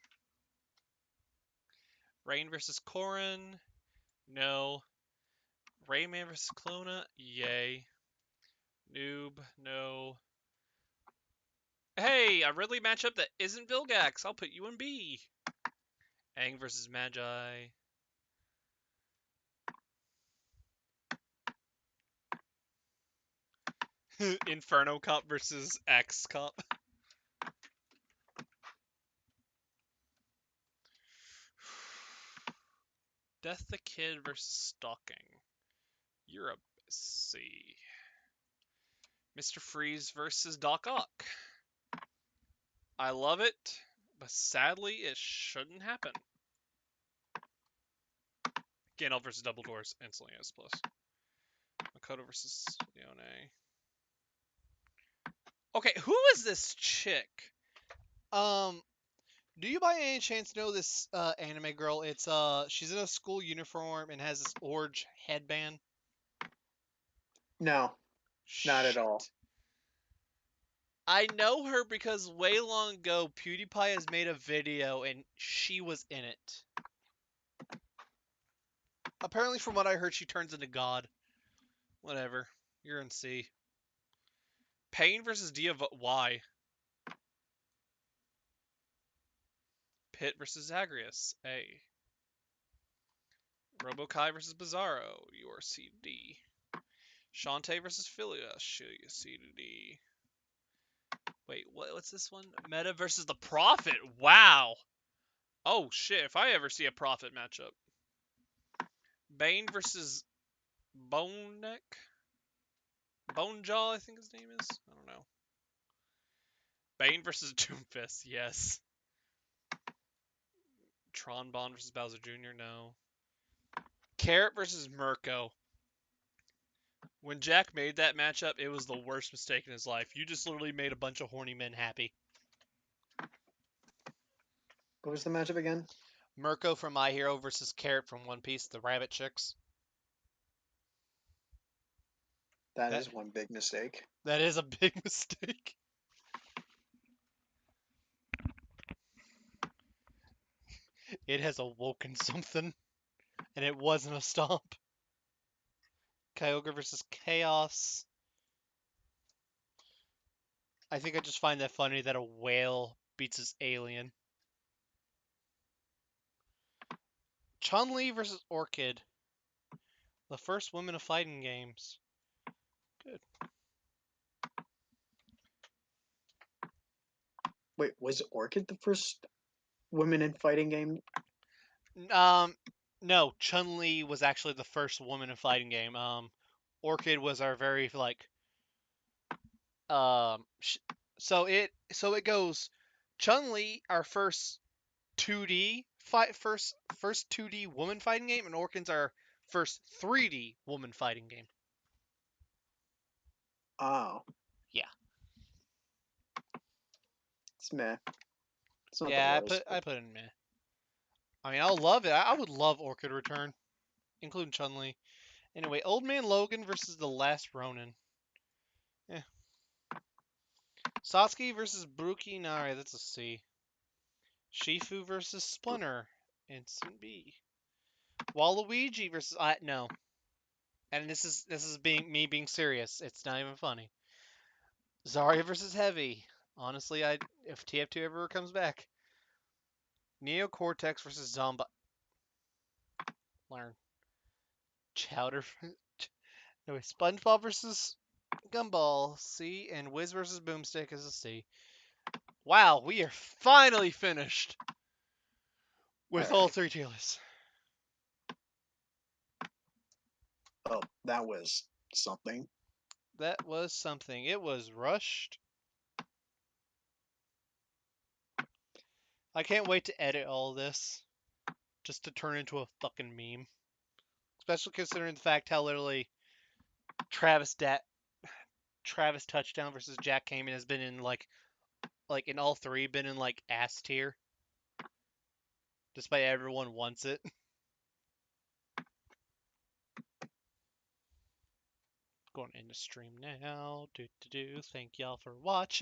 Rain versus Corrin. No. Rayman versus Clona. Yay. Noob. No. Hey, a Ridley matchup that isn't Vilgax. I'll put you in B. Aang versus Magi. Inferno Cop versus X Cop. Death the Kid versus Stalking. You're a C. Mr. Freeze versus Doc Ock. I love it, But sadly, it shouldn't happen. Gandalf versus Dumbledore's instantly S+. Makoto versus Leone. Okay, who is this chick? Do you by any chance know this anime girl? It's she's in a school uniform and has this orange headband. No, not at all. Shit. I know her because way long ago PewDiePie has made a video and she was in it. Apparently, from what I heard, she turns into God. Whatever. You're in C. Pain versus Y. Pit versus Zagreus. A. Robokai versus Bizarro. Your CD. Shantae versus Philia. C to D. Wait, what's this one? Meta versus the Prophet. Wow. Oh shit! If I ever see a Prophet matchup. Bane versus Bone Neck. Bone Jaw, I think his name is. I don't know. Bane versus Doomfist. Yes. Tron Bond versus Bowser Jr. No. Carrot versus Mirko. When Jack made that matchup, it was the worst mistake in his life. You just literally made a bunch of horny men happy. What was the matchup again? Mirko from My Hero versus Carrot from One Piece, the rabbit chicks. That is one big mistake. That is a big mistake. It has awoken something, and it wasn't a stomp. Kyogre versus Chaos. I think I just find that funny that a whale beats his alien. Chun-Li versus Orchid. The first women of fighting games. Good. Wait, was Orchid the first woman in fighting game? No, Chun-Li was actually the first woman in fighting game. Orchid was our very so it goes Chun-Li, our first 2D first 2D woman fighting game, and Orchid's our first 3D woman fighting game. Oh. Yeah. It's meh. It's not Yeah, the worst. I put it in meh. I mean, I'll love it. I would love Orchid return, including Chun-Li. Anyway, Old Man Logan versus the Last Ronin. Yeah. Satsuki versus Brookie Nari. That's a C. Shifu versus Splinter. Instant B. Waluigi versus no. And this is me being serious. It's not even funny. Zarya versus Heavy. Honestly, if TF2 ever comes back. Neo Cortex versus Zomba. Learn. Chowder. No, SpongeBob versus Gumball. C. And Wiz versus Boomstick is a C. Wow, we are finally finished with all three tier lists. Oh, that was something. That was something. It was rushed. I can't wait to edit all this just to turn into a fucking meme. Especially considering the fact how literally Travis Touchdown versus Jack Kamen has been in like in all three been in like ass tier. Despite everyone wants it. Going into stream now. Thank y'all for watching.